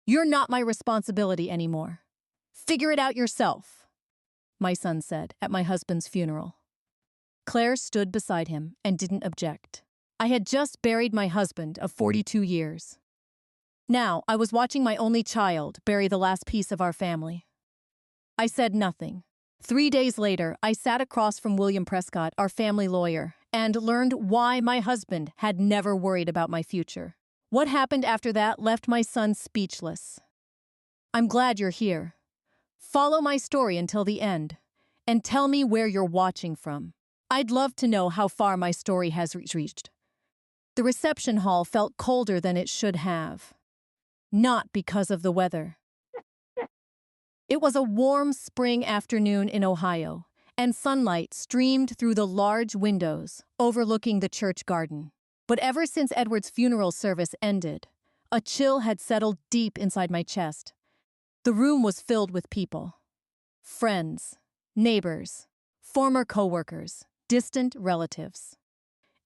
You're not my responsibility anymore. Figure it out yourself, my son said at my husband's funeral. Claire stood beside him and didn't object. I had just buried my husband of 42 years. Now I was watching my only child bury the last piece of our family. I said nothing. 3 days later, I sat across from William Prescott, our family lawyer, and learned why my husband had never worried about my future. What happened after that left my son speechless. I'm glad you're here. Follow my story until the end, and tell me where you're watching from. I'd love to know how far my story has reached. The reception hall felt colder than it should have. Not because of the weather. It was a warm spring afternoon in Ohio, and sunlight streamed through the large windows overlooking the church garden. But ever since Edward's funeral service ended, a chill had settled deep inside my chest. The room was filled with people. Friends, neighbors, former coworkers, distant relatives.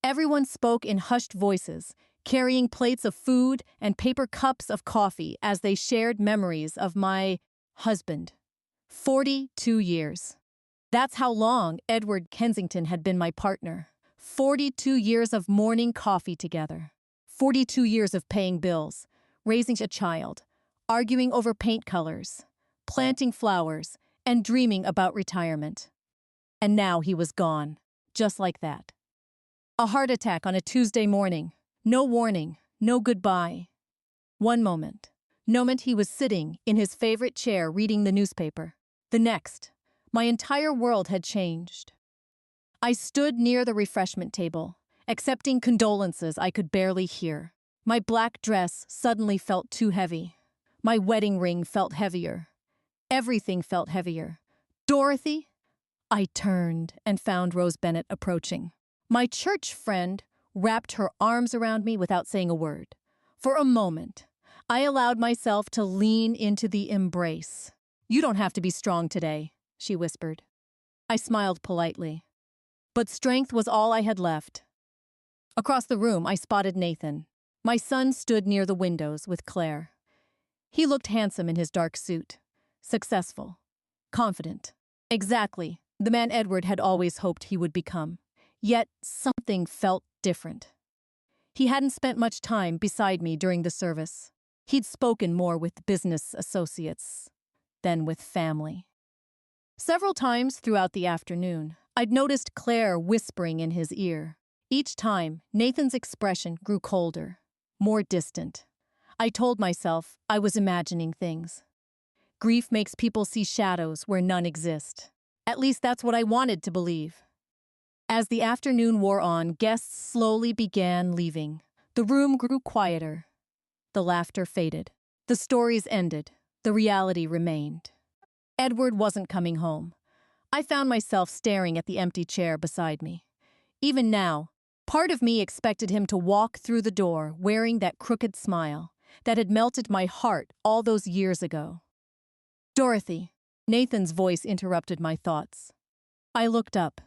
Everyone spoke in hushed voices, carrying plates of food and paper cups of coffee as they shared memories of my husband. 42 years. That's how long Edward Kensington had been my partner. 42 years of morning coffee together. 42 years of paying bills, raising a child, arguing over paint colors, planting flowers, and dreaming about retirement. And now he was gone, just like that. A heart attack on a Tuesday morning. No warning, no goodbye. One moment he was sitting in his favorite chair reading the newspaper. The next, my entire world had changed. I stood near the refreshment table, accepting condolences I could barely hear. My black dress suddenly felt too heavy. My wedding ring felt heavier. Everything felt heavier. Dorothy? I turned and found Rose Bennett approaching. My church friend wrapped her arms around me without saying a word. For a moment, I allowed myself to lean into the embrace. You don't have to be strong today, she whispered. I smiled politely. But strength was all I had left. Across the room, I spotted Nathan. My son stood near the windows with Claire. He looked handsome in his dark suit. Successful. Confident. Exactly the man Edward had always hoped he would become. Yet something felt different. He hadn't spent much time beside me during the service. He'd spoken more with business associates than with family. Several times throughout the afternoon, I'd noticed Claire whispering in his ear. Each time, Nathan's expression grew colder, more distant. I told myself I was imagining things. Grief makes people see shadows where none exist. At least that's what I wanted to believe. As the afternoon wore on, guests slowly began leaving. The room grew quieter. The laughter faded. The stories ended. The reality remained. Edward wasn't coming home. I found myself staring at the empty chair beside me. Even now, part of me expected him to walk through the door wearing that crooked smile that had melted my heart all those years ago. Dorothy, Nathan's voice interrupted my thoughts. I looked up.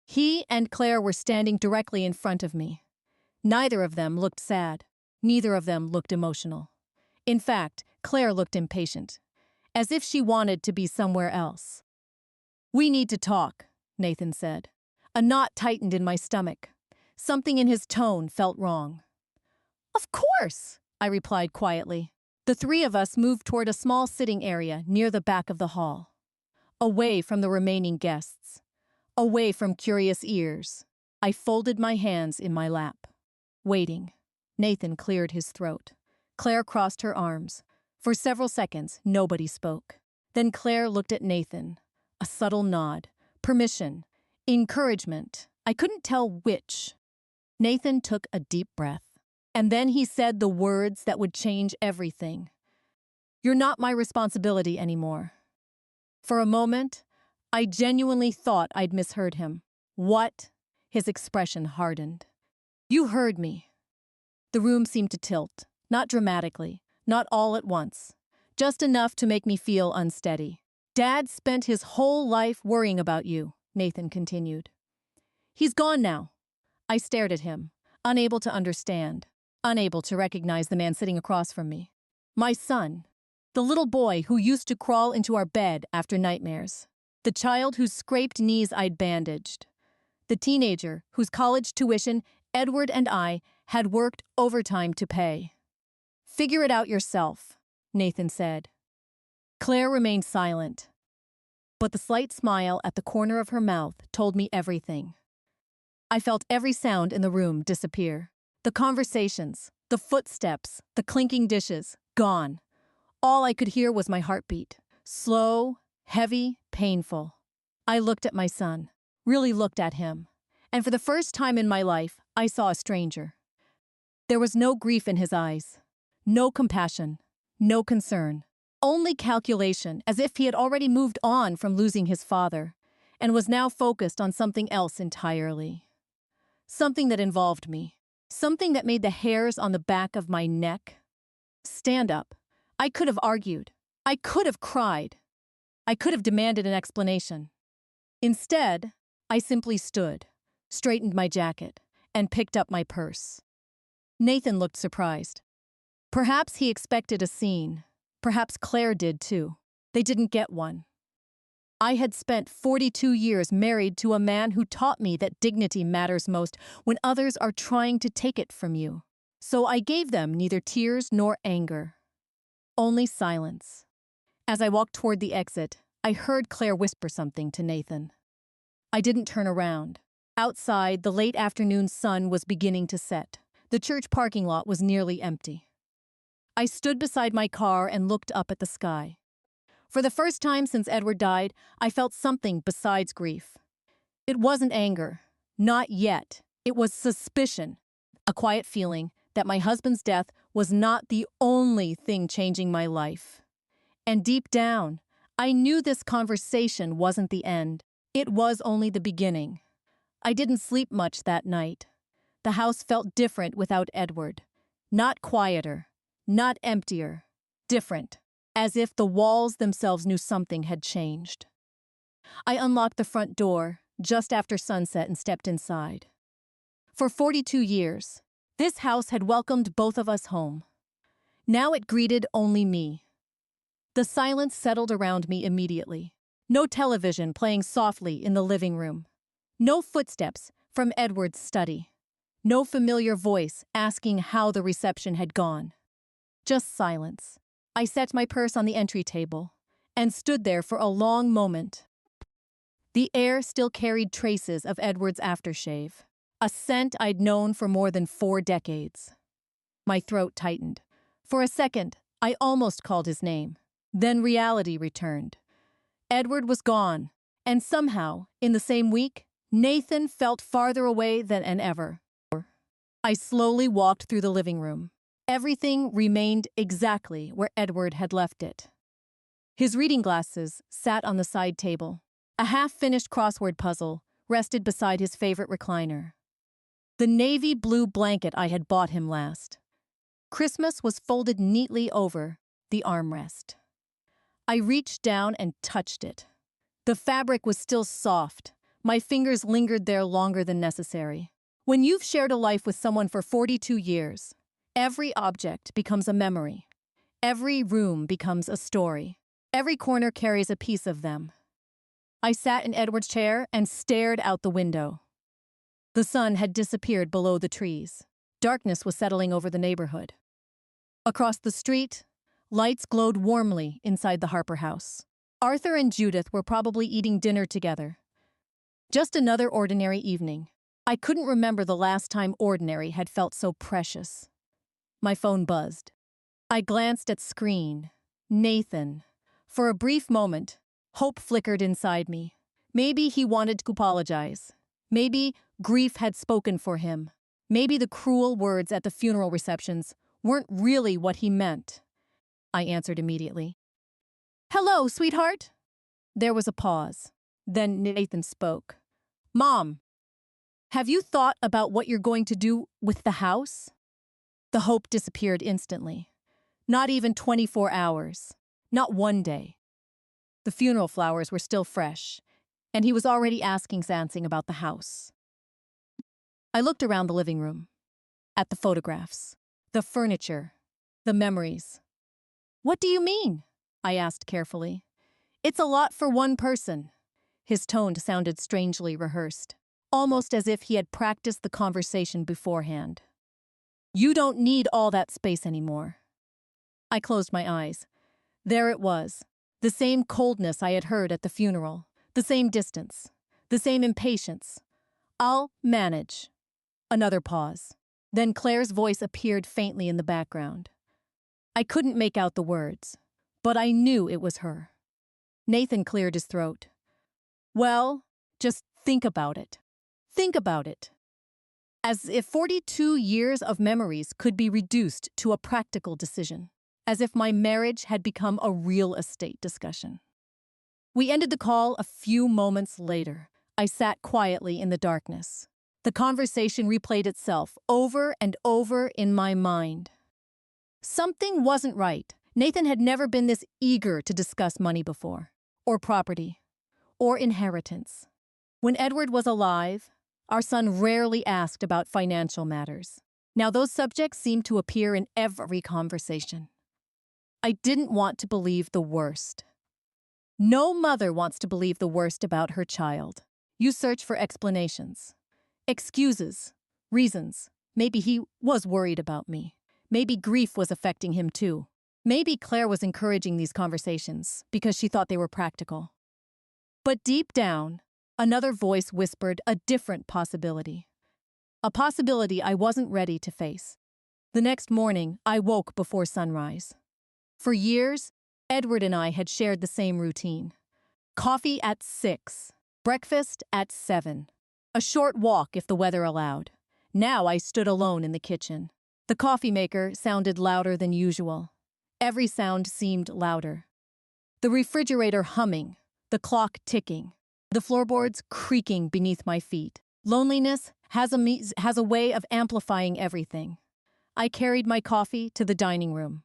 He and Claire were standing directly in front of me. Neither of them looked sad. Neither of them looked emotional. In fact, Claire looked impatient, as if she wanted to be somewhere else. We need to talk, Nathan said. A knot tightened in my stomach. Something in his tone felt wrong. Of course, I replied quietly. The three of us moved toward a small sitting area near the back of the hall, away from the remaining guests. Away from curious ears. I folded my hands in my lap. Waiting. Nathan cleared his throat. Claire crossed her arms. For several seconds, nobody spoke. Then Claire looked at Nathan. A subtle nod. Permission. Encouragement. I couldn't tell which. Nathan took a deep breath. And then he said the words that would change everything. You're not my responsibility anymore. For a moment, I genuinely thought I'd misheard him. What? His expression hardened. You heard me. The room seemed to tilt, not dramatically, not all at once, just enough to make me feel unsteady. Dad spent his whole life worrying about you, Nathan continued. He's gone now. I stared at him, unable to understand, unable to recognize the man sitting across from me. My son, The little boy who used to crawl into our bed after nightmares. The child whose scraped knees I'd bandaged. The teenager whose college tuition Edward and I had worked overtime to pay. "Figure it out yourself," Nathan said. Claire remained silent, but the slight smile at the corner of her mouth told me everything. I felt every sound in the room disappear. The conversations, the footsteps, the clinking dishes, gone. All I could hear was my heartbeat. Slow, heavy, painful. I looked at my son, really looked at him, and for the first time in my life, I saw a stranger. There was no grief in his eyes, no compassion, no concern, only calculation, as if he had already moved on from losing his father and was now focused on something else entirely. Something that involved me, something that made the hairs on the back of my neck stand up. I could have argued. I could have cried. I could have demanded an explanation. Instead, I simply stood, straightened my jacket, and picked up my purse. Nathan looked surprised. Perhaps he expected a scene. Perhaps Claire did too. They didn't get one. I had spent 42 years married to a man who taught me that dignity matters most when others are trying to take it from you. So I gave them neither tears nor anger. Only silence. As I walked toward the exit, I heard Claire whisper something to Nathan. I didn't turn around. Outside, the late afternoon sun was beginning to set. The church parking lot was nearly empty. I stood beside my car and looked up at the sky. For the first time since Edward died, I felt something besides grief. It wasn't anger. Not yet. It was suspicion. A quiet feeling that my husband's death was not the only thing changing my life. And deep down, I knew this conversation wasn't the end. It was only the beginning. I didn't sleep much that night. The house felt different without Edward. Not quieter, not emptier, different, as if the walls themselves knew something had changed. I unlocked the front door just after sunset and stepped inside. For 42 years, this house had welcomed both of us home. Now it greeted only me. The silence settled around me immediately. No television playing softly in the living room. No footsteps from Edward's study. No familiar voice asking how the reception had gone. Just silence. I set my purse on the entry table and stood there for a long moment. The air still carried traces of Edward's aftershave, a scent I'd known for more than 4 decades. My throat tightened. For a second, I almost called his name. Then reality returned. Edward was gone, and somehow, in the same week, Nathan felt farther away than ever. I slowly walked through the living room. Everything remained exactly where Edward had left it. His reading glasses sat on the side table. A half-finished crossword puzzle rested beside his favorite recliner. The navy blue blanket I had bought him last Christmas was folded neatly over the armrest. I reached down and touched it. The fabric was still soft. My fingers lingered there longer than necessary. When you've shared a life with someone for 42 years, every object becomes a memory. Every room becomes a story. Every corner carries a piece of them. I sat in Edward's chair and stared out the window. The sun had disappeared below the trees. Darkness was settling over the neighborhood. Across the street, lights glowed warmly inside the Harper house. Arthur and Judith were probably eating dinner together. Just another ordinary evening. I couldn't remember the last time ordinary had felt so precious. My phone buzzed. I glanced at screen. Nathan. For a brief moment, hope flickered inside me. Maybe he wanted to apologize. Maybe grief had spoken for him. Maybe the cruel words at the funeral receptions weren't really what he meant. I answered immediately. "Hello, sweetheart." There was a pause. Then Nathan spoke. "Mom, have you thought about what you're going to do with the house?" The hope disappeared instantly. Not even 24 hours. Not one day. The funeral flowers were still fresh, and he was already asking Sansing about the house. I looked around the living room, at the photographs, the furniture, the memories. What do you mean? I asked carefully. It's a lot for one person. His tone sounded strangely rehearsed, almost as if he had practiced the conversation beforehand. You don't need all that space anymore. I closed my eyes. There it was, the same coldness I had heard at the funeral, the same distance, the same impatience. I'll manage. Another pause. Then Claire's voice appeared faintly in the background. I couldn't make out the words, but I knew it was her. Nathan cleared his throat. Well, just think about it. Think about it. As if 42 years of memories could be reduced to a practical decision. As if my marriage had become a real estate discussion. We ended the call a few moments later. I sat quietly in the darkness. The conversation replayed itself over and over in my mind. Something wasn't right. Nathan had never been this eager to discuss money before, or property, or inheritance. When Edward was alive, our son rarely asked about financial matters. Now those subjects seemed to appear in every conversation. I didn't want to believe the worst. No mother wants to believe the worst about her child. You search for explanations, excuses, reasons. Maybe he was worried about me. Maybe grief was affecting him too. Maybe Claire was encouraging these conversations because she thought they were practical. But deep down, another voice whispered a different possibility. A possibility I wasn't ready to face. The next morning, I woke before sunrise. For years, Edward and I had shared the same routine. Coffee at 6, breakfast at 7, a short walk if the weather allowed. Now I stood alone in the kitchen. The coffee maker sounded louder than usual. Every sound seemed louder. The refrigerator humming, the clock ticking, the floorboards creaking beneath my feet. Loneliness has a way of amplifying everything. I carried my coffee to the dining room.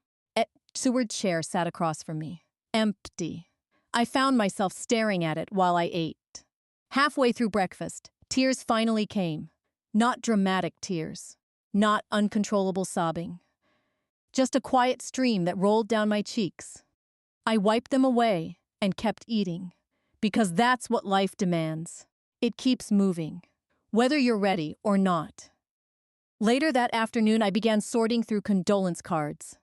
Seward's chair sat across from me. Empty. I found myself staring at it while I ate. Halfway through breakfast, tears finally came. Not dramatic tears. Not uncontrollable sobbing. Just a quiet stream that rolled down my cheeks. I wiped them away and kept eating. Because that's what life demands. It keeps moving, whether you're ready or not. Later that afternoon, I began sorting through condolence cards.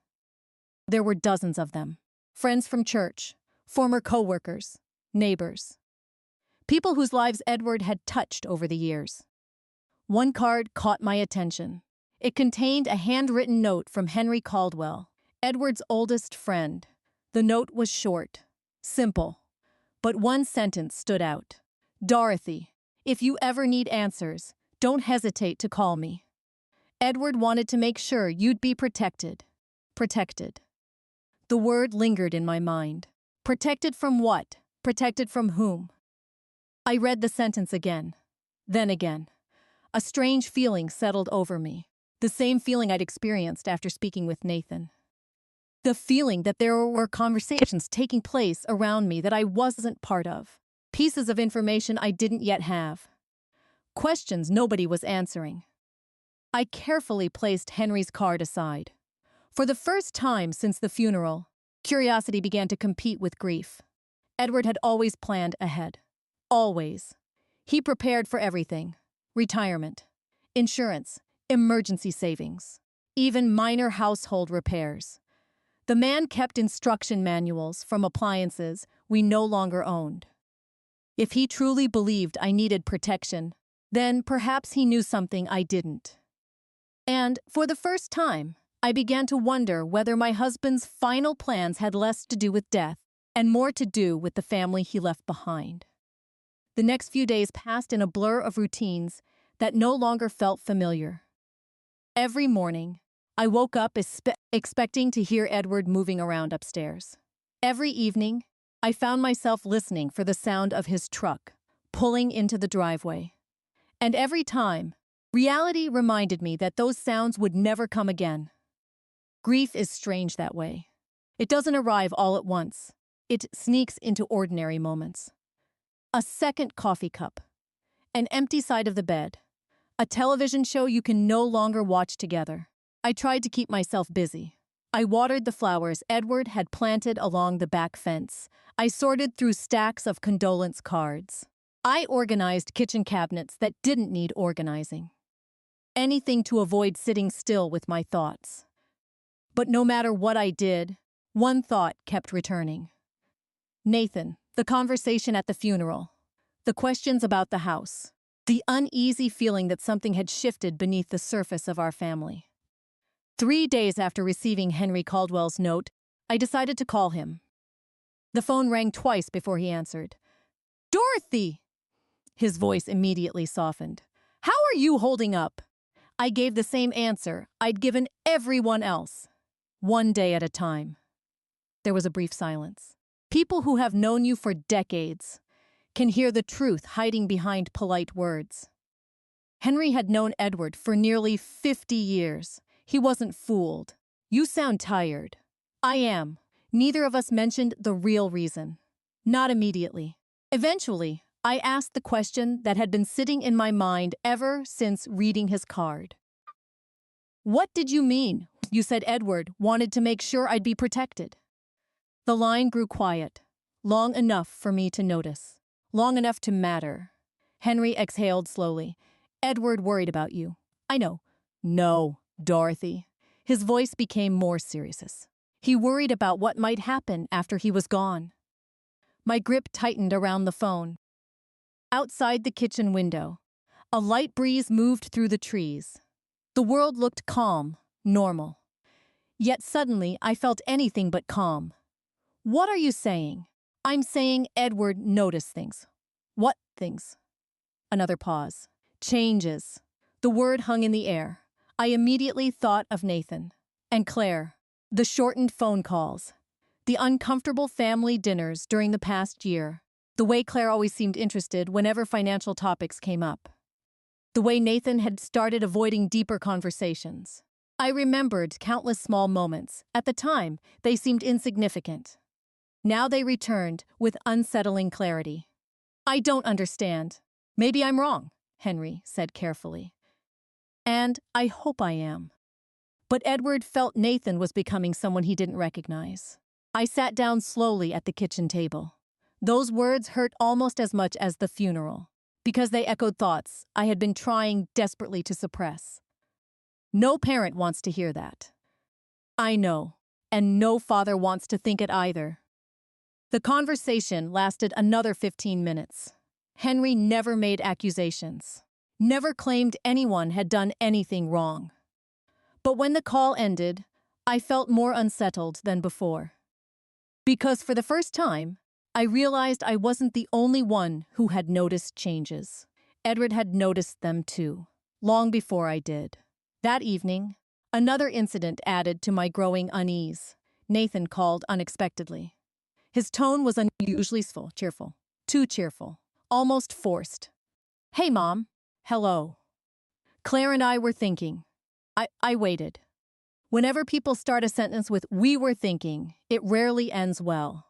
There were dozens of them. Friends from church, former co-workers, neighbors. People whose lives Edward had touched over the years. One card caught my attention. It contained a handwritten note from Henry Caldwell, Edward's oldest friend. The note was short, simple, but one sentence stood out. Dorothy, if you ever need answers, don't hesitate to call me. Edward wanted to make sure you'd be protected. Protected. The word lingered in my mind. Protected from what? Protected from whom? I read the sentence again. Then again. A strange feeling settled over me. The same feeling I'd experienced after speaking with Nathan. The feeling that there were conversations taking place around me that I wasn't part of. Pieces of information I didn't yet have. Questions nobody was answering. I carefully placed Henry's card aside. For the first time since the funeral, curiosity began to compete with grief. Edward had always planned ahead. Always. He prepared for everything. Retirement, insurance, emergency savings, even minor household repairs. The man kept instruction manuals from appliances we no longer owned. If he truly believed I needed protection, then perhaps he knew something I didn't. And for the first time, I began to wonder whether my husband's final plans had less to do with death and more to do with the family he left behind. The next few days passed in a blur of routines that no longer felt familiar. Every morning, I woke up expecting to hear Edward moving around upstairs. Every evening, I found myself listening for the sound of his truck pulling into the driveway. And every time, reality reminded me that those sounds would never come again. Grief is strange that way. It doesn't arrive all at once. It sneaks into ordinary moments. A second coffee cup. An empty side of the bed. A television show you can no longer watch together. I tried to keep myself busy. I watered the flowers Edward had planted along the back fence. I sorted through stacks of condolence cards. I organized kitchen cabinets that didn't need organizing. Anything to avoid sitting still with my thoughts. But no matter what I did, one thought kept returning. Nathan, the conversation at the funeral, the questions about the house, the uneasy feeling that something had shifted beneath the surface of our family. 3 days after receiving Henry Caldwell's note, I decided to call him. The phone rang twice before he answered. "Dorothy!" His voice immediately softened. "How are you holding up?" I gave the same answer I'd given everyone else. One day at a time. There was a brief silence. People who have known you for decades can hear the truth hiding behind polite words. Henry had known Edward for nearly 50 years. He wasn't fooled. "You sound tired." "I am." Neither of us mentioned the real reason. Not immediately. Eventually, I asked the question that had been sitting in my mind ever since reading his card. "What did you mean? You said Edward wanted to make sure I'd be protected." The line grew quiet, long enough for me to notice, long enough to matter. Henry exhaled slowly. "Edward worried about you." "I know." "No, Dorothy." His voice became more serious. "He worried about what might happen after he was gone." My grip tightened around the phone. Outside the kitchen window, a light breeze moved through the trees. The world looked calm, normal. Yet suddenly I felt anything but calm. "What are you saying?" "I'm saying Edward noticed things." "What things?" Another pause. "Changes." The word hung in the air. I immediately thought of Nathan. And Claire. The shortened phone calls. The uncomfortable family dinners during the past year. The way Claire always seemed interested whenever financial topics came up. The way Nathan had started avoiding deeper conversations. I remembered countless small moments. At the time, they seemed insignificant. Now they returned with unsettling clarity. "I don't understand. Maybe I'm wrong," Henry said carefully. "And I hope I am." But Edward felt Nathan was becoming someone he didn't recognize. I sat down slowly at the kitchen table. Those words hurt almost as much as the funeral, because they echoed thoughts I had been trying desperately to suppress. No parent wants to hear that. I know, and no father wants to think it either. The conversation lasted another 15 minutes. Henry never made accusations, never claimed anyone had done anything wrong. But when the call ended, I felt more unsettled than before. Because for the first time, I realized I wasn't the only one who had noticed changes. Edward had noticed them too, long before I did. That evening, another incident added to my growing unease. Nathan called unexpectedly. His tone was unusually cheerful, too cheerful, almost forced. "Hey, Mom." "Hello." Claire and I were thinking. I waited. Whenever people start a sentence with "we were thinking," it rarely ends well.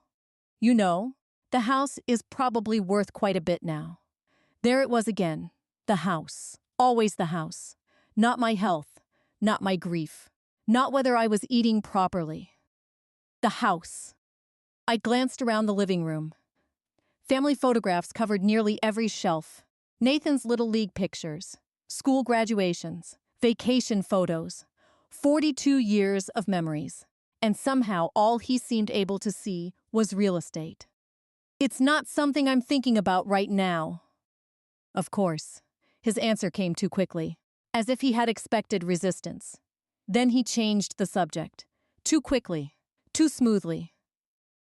"You know, the house is probably worth quite a bit now." There it was again. The house. Always the house. Not my health. Not my grief. Not whether I was eating properly. The house. I glanced around the living room. Family photographs covered nearly every shelf. Nathan's Little League pictures, school graduations, vacation photos, 42 years of memories. And somehow all he seemed able to see was real estate. "It's not something I'm thinking about right now." Of course. His answer came too quickly, as if he had expected resistance. Then he changed the subject. Too quickly, too smoothly.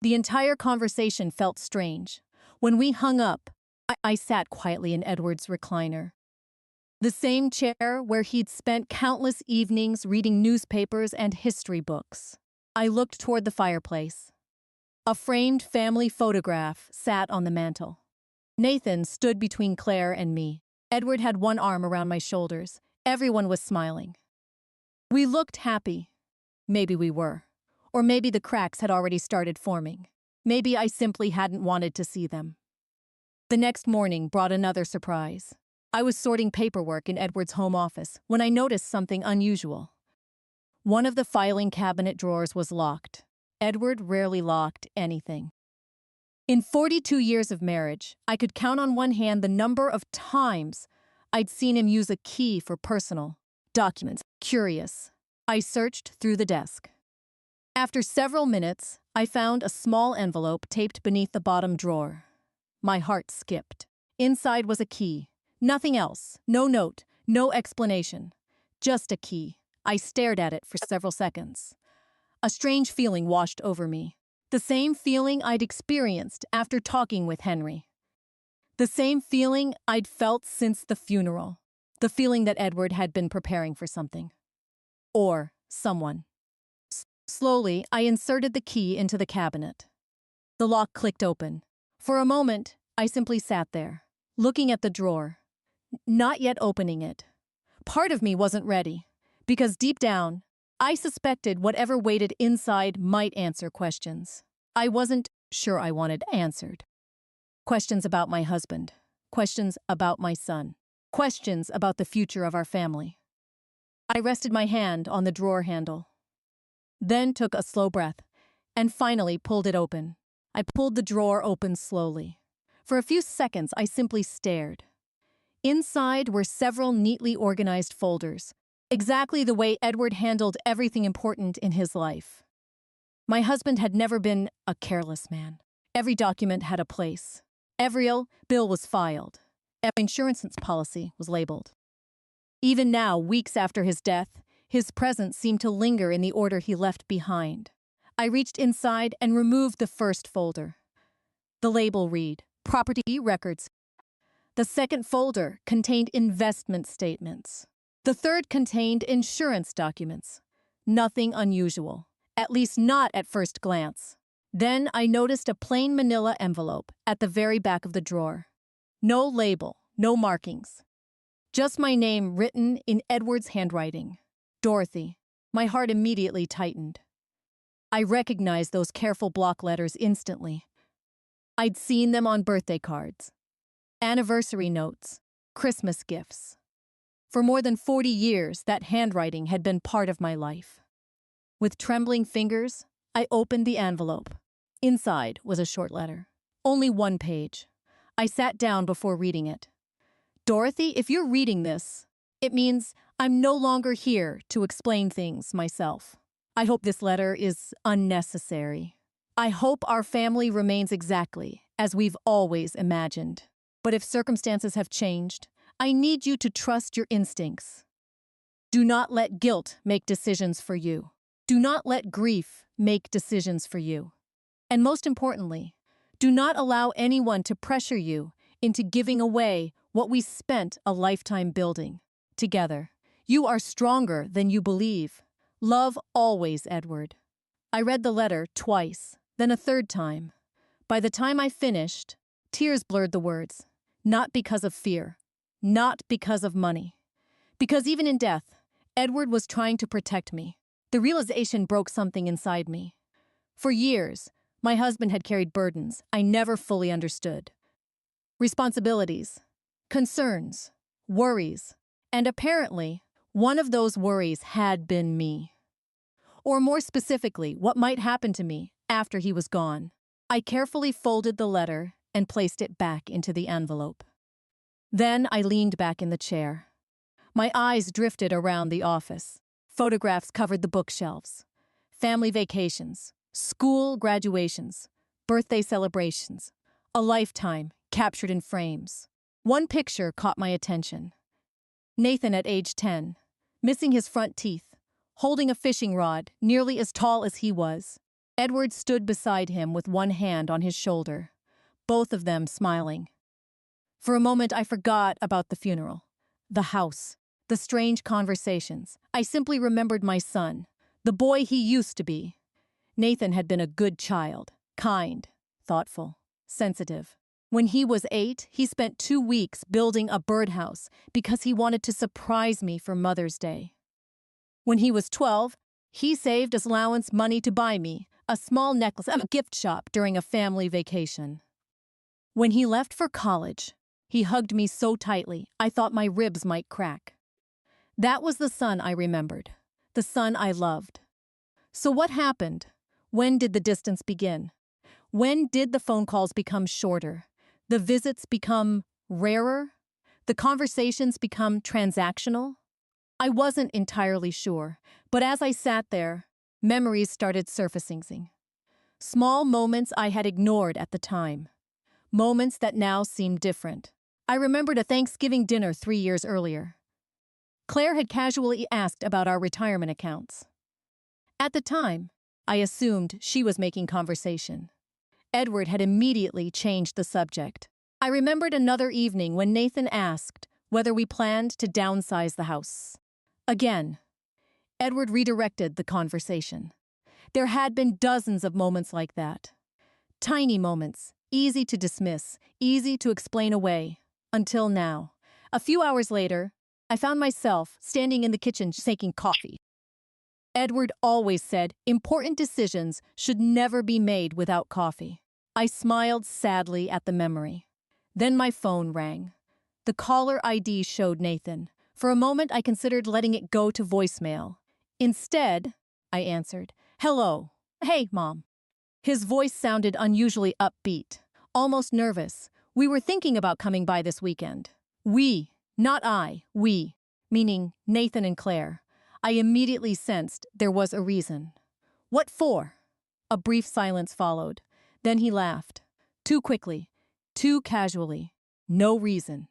The entire conversation felt strange. When we hung up, I sat quietly in Edward's recliner. The same chair where he'd spent countless evenings reading newspapers and history books. I looked toward the fireplace. A framed family photograph sat on the mantel. Nathan stood between Claire and me. Edward had one arm around my shoulders. Everyone was smiling. We looked happy. Maybe we were. Or maybe the cracks had already started forming. Maybe I simply hadn't wanted to see them. The next morning brought another surprise. I was sorting paperwork in Edward's home office when I noticed something unusual. One of the filing cabinet drawers was locked. Edward rarely locked anything. In 42 years of marriage, I could count on one hand the number of times I'd seen him use a key for personal documents. Curious, I searched through the desk. After several minutes, I found a small envelope taped beneath the bottom drawer. My heart skipped. Inside was a key. Nothing else. No note. No explanation. Just a key. I stared at it for several seconds. A strange feeling washed over me. The same feeling I'd experienced after talking with Henry. The same feeling I'd felt since the funeral. The feeling that Edward had been preparing for something. Or someone. Slowly, I inserted the key into the cabinet. The lock clicked open. For a moment, I simply sat there, looking at the drawer, not yet opening it. Part of me wasn't ready, because deep down, I suspected whatever waited inside might answer questions I wasn't sure I wanted answered. Questions about my husband, questions about my son, questions about the future of our family. I rested my hand on the drawer handle, then took a slow breath, and finally pulled it open. I pulled the drawer open slowly. For a few seconds, I simply stared. Inside were several neatly organized folders, exactly the way Edward handled everything important in his life. My husband had never been a careless man. Every document had a place. Every bill was filed. Every insurance policy was labeled. Even now, weeks after his death, his presence seemed to linger in the order he left behind. I reached inside and removed the first folder. The label read, Property Records. The second folder contained investment statements. The third contained insurance documents. Nothing unusual, at least not at first glance. Then I noticed a plain manila envelope at the very back of the drawer. No label, no markings. Just my name written in Edward's handwriting. Dorothy. My heart immediately tightened. I recognized those careful block letters instantly. I'd seen them on birthday cards, anniversary notes, Christmas gifts. For more than 40 years, that handwriting had been part of my life. With trembling fingers, I opened the envelope. Inside was a short letter. Only one page. I sat down before reading it. Dorothy, if you're reading this, it means I'm no longer here to explain things myself. I hope this letter is unnecessary. I hope our family remains exactly as we've always imagined. But if circumstances have changed, I need you to trust your instincts. Do not let guilt make decisions for you. Do not let grief make decisions for you. And most importantly, do not allow anyone to pressure you into giving away what we spent a lifetime building together. You are stronger than you believe. Love always, Edward. I read the letter twice, then a third time. By the time I finished, tears blurred the words. Not because of fear, not because of money. Because even in death, Edward was trying to protect me. The realization broke something inside me. For years, my husband had carried burdens I never fully understood. Responsibilities, concerns, worries, and apparently, one of those worries had been me. Or more specifically, what might happen to me after he was gone. I carefully folded the letter and placed it back into the envelope. Then I leaned back in the chair. My eyes drifted around the office. Photographs covered the bookshelves. Family vacations, school graduations, birthday celebrations, a lifetime captured in frames. One picture caught my attention. Nathan at age 10, missing his front teeth, holding a fishing rod nearly as tall as he was. Edward stood beside him with one hand on his shoulder, both of them smiling. For a moment, I forgot about the funeral, the house, the strange conversations. I simply remembered my son, the boy he used to be. Nathan had been a good child, kind, thoughtful, sensitive. When he was 8, he spent 2 weeks building a birdhouse because he wanted to surprise me for Mother's Day. When he was 12, he saved as allowance money to buy me a small necklace at a gift shop during a family vacation. When he left for college, he hugged me so tightly I thought my ribs might crack. That was the son I remembered, the son I loved. So what happened? When did the distance begin? When did the phone calls become shorter? The visits become rarer? The conversations become transactional? I wasn't entirely sure, but as I sat there, memories started surfacing. Small moments I had ignored at the time. Moments that now seemed different. I remembered a Thanksgiving dinner 3 years earlier. Claire had casually asked about our retirement accounts. At the time, I assumed she was making conversation. Edward had immediately changed the subject. I remembered another evening when Nathan asked whether we planned to downsize the house. Again, Edward redirected the conversation. There had been dozens of moments like that. Tiny moments, easy to dismiss, easy to explain away, until now. A few hours later, I found myself standing in the kitchen shaking coffee. Edward always said important decisions should never be made without coffee. I smiled sadly at the memory. Then my phone rang. The caller ID showed Nathan. For a moment, I considered letting it go to voicemail. Instead, I answered, "Hello. Hey, Mom." His voice sounded unusually upbeat, almost nervous. "We were thinking about coming by this weekend." We, not I, we, meaning Nathan and Claire. I immediately sensed there was a reason. "What for?" A brief silence followed. Then he laughed. Too quickly, too casually. "No reason."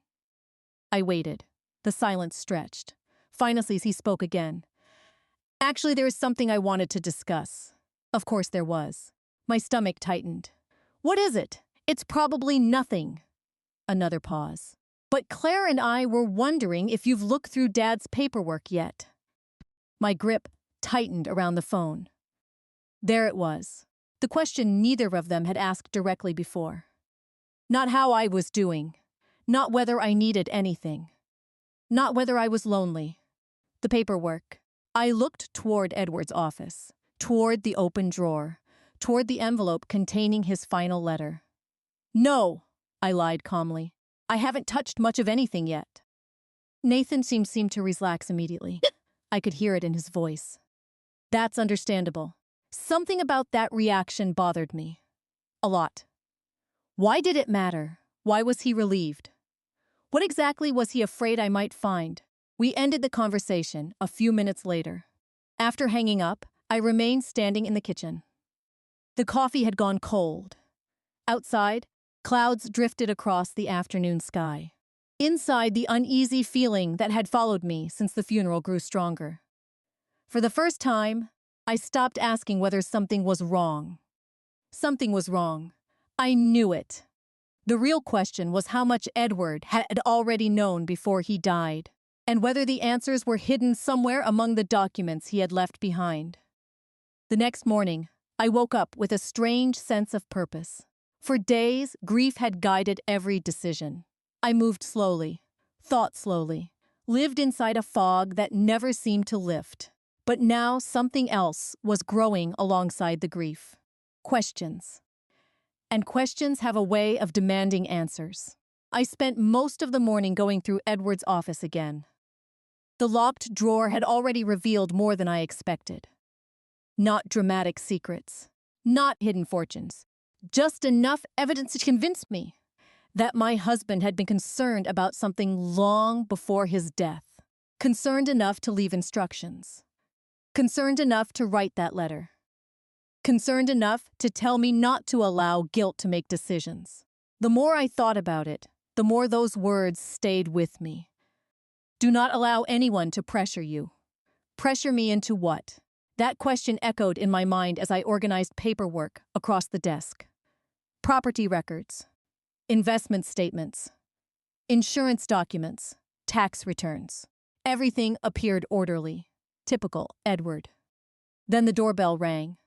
I waited. The silence stretched. Finally, he spoke again. "Actually, there is something I wanted to discuss." Of course there was. My stomach tightened. "What is it?" "It's probably nothing." Another pause. "But Claire and I were wondering if you've looked through Dad's paperwork yet." My grip tightened around the phone. There it was. The question neither of them had asked directly before. Not how I was doing. Not whether I needed anything. Not whether I was lonely. The paperwork. I looked toward Edward's office, toward the open drawer, toward the envelope containing his final letter. "No," I lied calmly. "I haven't touched much of anything yet." Nathan seemed to relax immediately. I could hear it in his voice. That's understandable. Something about that reaction bothered me. A lot. Why did it matter? Why was he relieved? What exactly was he afraid I might find? We ended the conversation a few minutes later. After hanging up, I remained standing in the kitchen. The coffee had gone cold. Outside, clouds drifted across the afternoon sky. Inside, the uneasy feeling that had followed me since the funeral grew stronger. For the first time, I stopped asking whether something was wrong. Something was wrong. I knew it. The real question was how much Edward had already known before he died, and whether the answers were hidden somewhere among the documents he had left behind. The next morning, I woke up with a strange sense of purpose. For days, grief had guided every decision. I moved slowly, thought slowly, lived inside a fog that never seemed to lift. But now something else was growing alongside the grief. Questions. And questions have a way of demanding answers. I spent most of the morning going through Edward's office again. The locked drawer had already revealed more than I expected. Not dramatic secrets, not hidden fortunes, just enough evidence to convince me that my husband had been concerned about something long before his death. Concerned enough to leave instructions. Concerned enough to write that letter. Concerned enough to tell me not to allow guilt to make decisions. The more I thought about it, the more those words stayed with me. Do not allow anyone to pressure you. Pressure me into what? That question echoed in my mind as I organized paperwork across the desk. Property records, investment statements, insurance documents, tax returns. Everything appeared orderly. Typical Edward. Then the doorbell rang.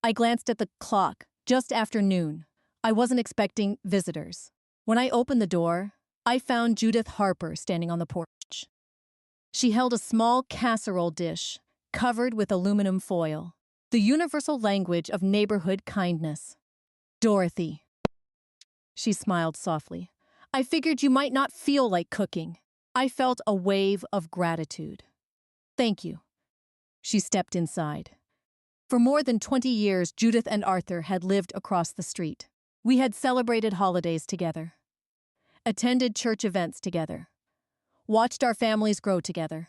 I glanced at the clock, just after noon. I wasn't expecting visitors. When I opened the door, I found Judith Harper standing on the porch. She held a small casserole dish, covered with aluminum foil, the universal language of neighborhood kindness. "Dorothy." She smiled softly. "I figured you might not feel like cooking." I felt a wave of gratitude. "Thank you." She stepped inside. For more than 20 years, Judith and Arthur had lived across the street. We had celebrated holidays together, attended church events together, watched our families grow together.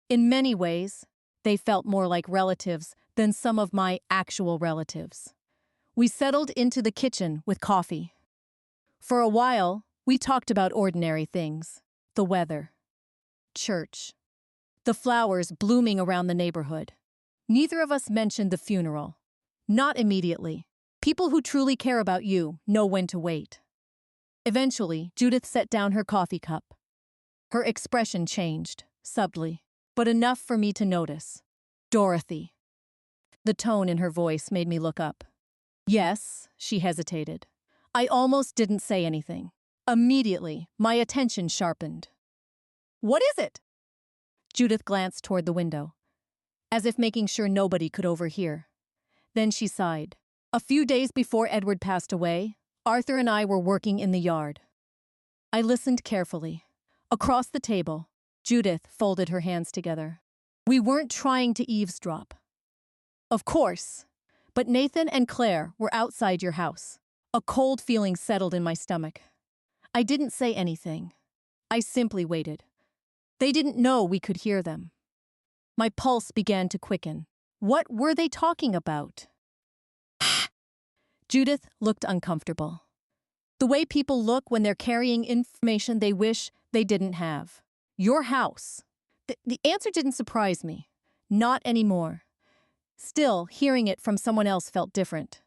In many ways, they felt more like relatives than some of my actual relatives. We settled into the kitchen with coffee. For a while, we talked about ordinary things: the weather, church, the flowers blooming around the neighborhood. Neither of us mentioned the funeral. Not immediately. People who truly care about you know when to wait. Eventually, Judith set down her coffee cup. Her expression changed, subtly, but enough for me to notice. Dorothy. The tone in her voice made me look up. Yes, she hesitated. I almost didn't say anything. Immediately, my attention sharpened. What is it? Judith glanced toward the window, as if making sure nobody could overhear. Then she sighed. A few days before Edward passed away, Arthur and I were working in the yard. I listened carefully. Across the table, Judith folded her hands together. We weren't trying to eavesdrop. Of course, but Nathan and Claire were outside your house. A cold feeling settled in my stomach. I didn't say anything. I simply waited. They didn't know we could hear them. My pulse began to quicken. What were they talking about? Judith looked uncomfortable. The way people look when they're carrying information they wish they didn't have. Your house. The answer didn't surprise me. Not anymore. Still, hearing it from someone else felt different.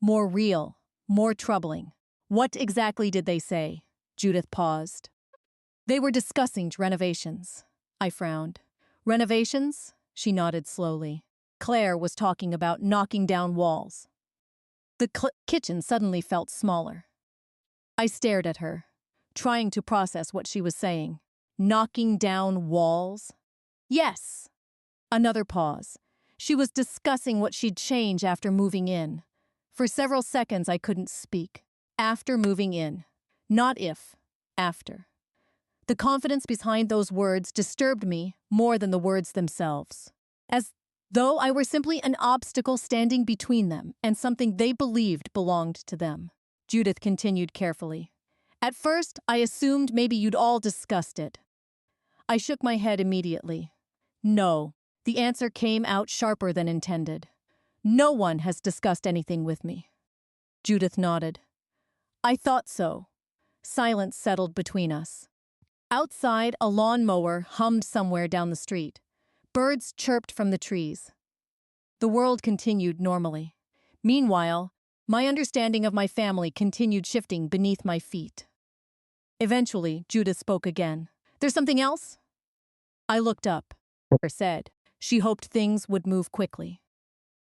More real. More troubling. What exactly did they say? Judith paused. They were discussing renovations. I frowned. Renovations? She nodded slowly. Claire was talking about knocking down walls. The kitchen suddenly felt smaller. I stared at her, trying to process what she was saying. Knocking down walls? Yes. Another pause. She was discussing what she'd change after moving in. For several seconds I couldn't speak. After moving in. Not if. After. The confidence behind those words disturbed me more than the words themselves. As though I were simply an obstacle standing between them and something they believed belonged to them. Judith continued carefully. At first, I assumed maybe you'd all discussed it. I shook my head immediately. No. The answer came out sharper than intended. No one has discussed anything with me. Judith nodded. I thought so. Silence settled between us. Outside, a lawnmower hummed somewhere down the street. Birds chirped from the trees. The world continued normally. Meanwhile, my understanding of my family continued shifting beneath my feet. Eventually, Judith spoke again. There's something else? I looked up. Her said. She hoped things would move quickly.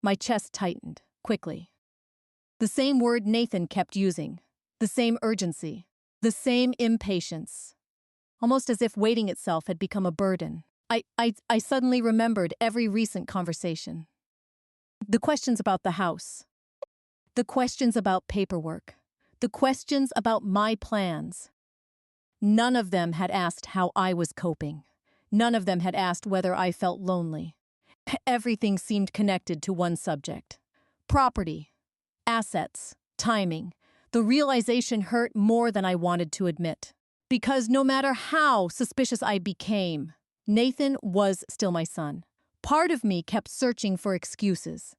My chest tightened, quickly. The same word Nathan kept using. The same urgency. The same impatience. Almost as if waiting itself had become a burden. I suddenly remembered every recent conversation. The questions about the house. The questions about paperwork. The questions about my plans. None of them had asked how I was coping. None of them had asked whether I felt lonely. Everything seemed connected to one subject. Property. Assets. Timing. The realization hurt more than I wanted to admit. Because no matter how suspicious I became, Nathan was still my son. Part of me kept searching for excuses,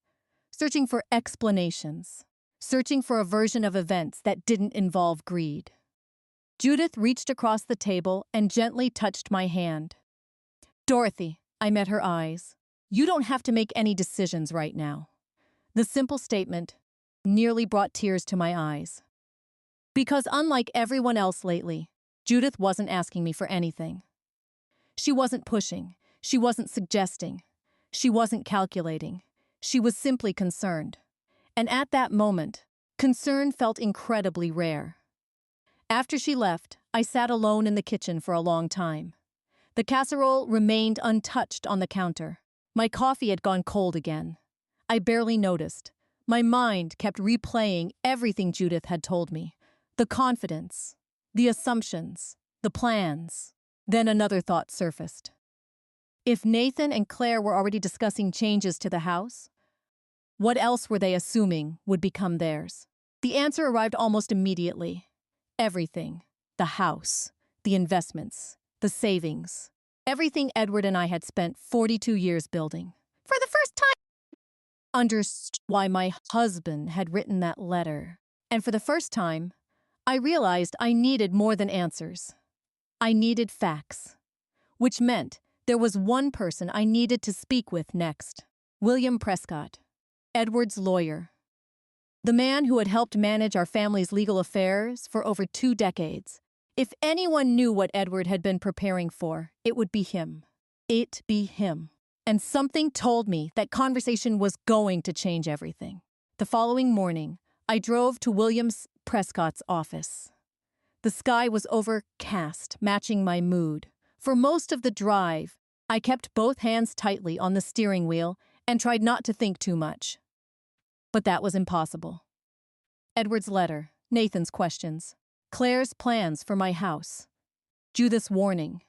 searching for explanations, searching for a version of events that didn't involve greed. Judith reached across the table and gently touched my hand. Dorothy, I met her eyes. You don't have to make any decisions right now. The simple statement nearly brought tears to my eyes. Because unlike everyone else lately, Judith wasn't asking me for anything. She wasn't pushing. She wasn't suggesting. She wasn't calculating. She was simply concerned. And at that moment, concern felt incredibly rare. After she left, I sat alone in the kitchen for a long time. The casserole remained untouched on the counter. My coffee had gone cold again. I barely noticed. My mind kept replaying everything Judith had told me. The confidence, the assumptions, the plans. Then another thought surfaced. If Nathan and Claire were already discussing changes to the house, what else were they assuming would become theirs? The answer arrived almost immediately. Everything. The house, the investments, the savings. Everything Edward and I had spent 42 years building. For the first time, understood why my husband had written that letter. And for the first time, I realized I needed more than answers. I needed facts, which meant there was one person I needed to speak with next. William Prescott, Edward's lawyer. The man who had helped manage our family's legal affairs for over 2 decades. If anyone knew what Edward had been preparing for, it would be him. It'd be him. And something told me that conversation was going to change everything. The following morning, I drove to William Prescott's office. The sky was overcast, matching my mood. For most of the drive, I kept both hands tightly on the steering wheel and tried not to think too much. But that was impossible. Edward's letter, Nathan's questions, Claire's plans for my house, Judith's warning.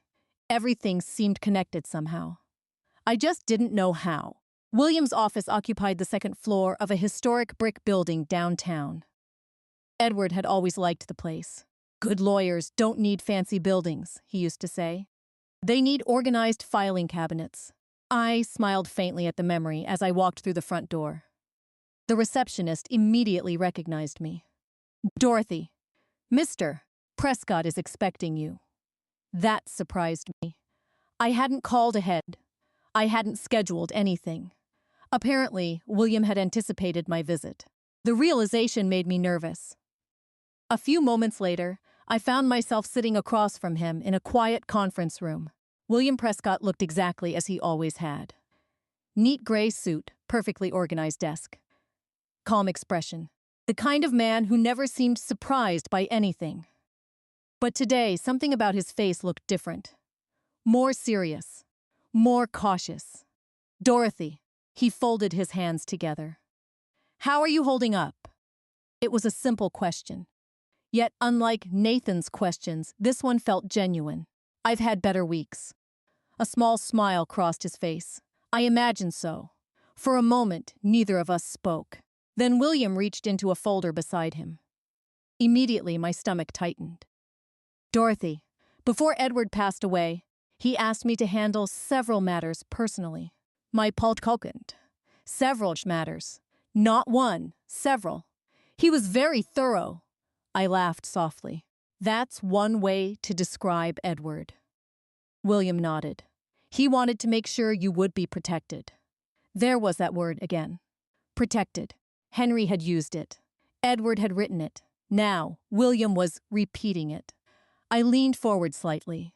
Everything seemed connected somehow. I just didn't know how. William's office occupied the second floor of a historic brick building downtown. Edward had always liked the place. Good lawyers don't need fancy buildings, he used to say. They need organized filing cabinets. I smiled faintly at the memory as I walked through the front door. The receptionist immediately recognized me. Dorothy, Mr. Prescott is expecting you. That surprised me. I hadn't called ahead. I hadn't scheduled anything. Apparently, William had anticipated my visit. The realization made me nervous. A few moments later, I found myself sitting across from him in a quiet conference room. William Prescott looked exactly as he always had. Neat gray suit, perfectly organized desk. Calm expression. The kind of man who never seemed surprised by anything. But today, something about his face looked different. More serious. More cautious. Dorothy. He folded his hands together. How are you holding up? It was a simple question. Yet, unlike Nathan's questions, this one felt genuine. I've had better weeks. A small smile crossed his face. I imagined so. For a moment, neither of us spoke. Then William reached into a folder beside him. Immediately, my stomach tightened. Dorothy, before Edward passed away, he asked me to handle several matters personally. My Poltkokend. Several matters. Not one, several. He was very thorough. I laughed softly. That's one way to describe Edward. William nodded. He wanted to make sure you would be protected. There was that word again. Protected. Henry had used it. Edward had written it. Now, William was repeating it. I leaned forward slightly.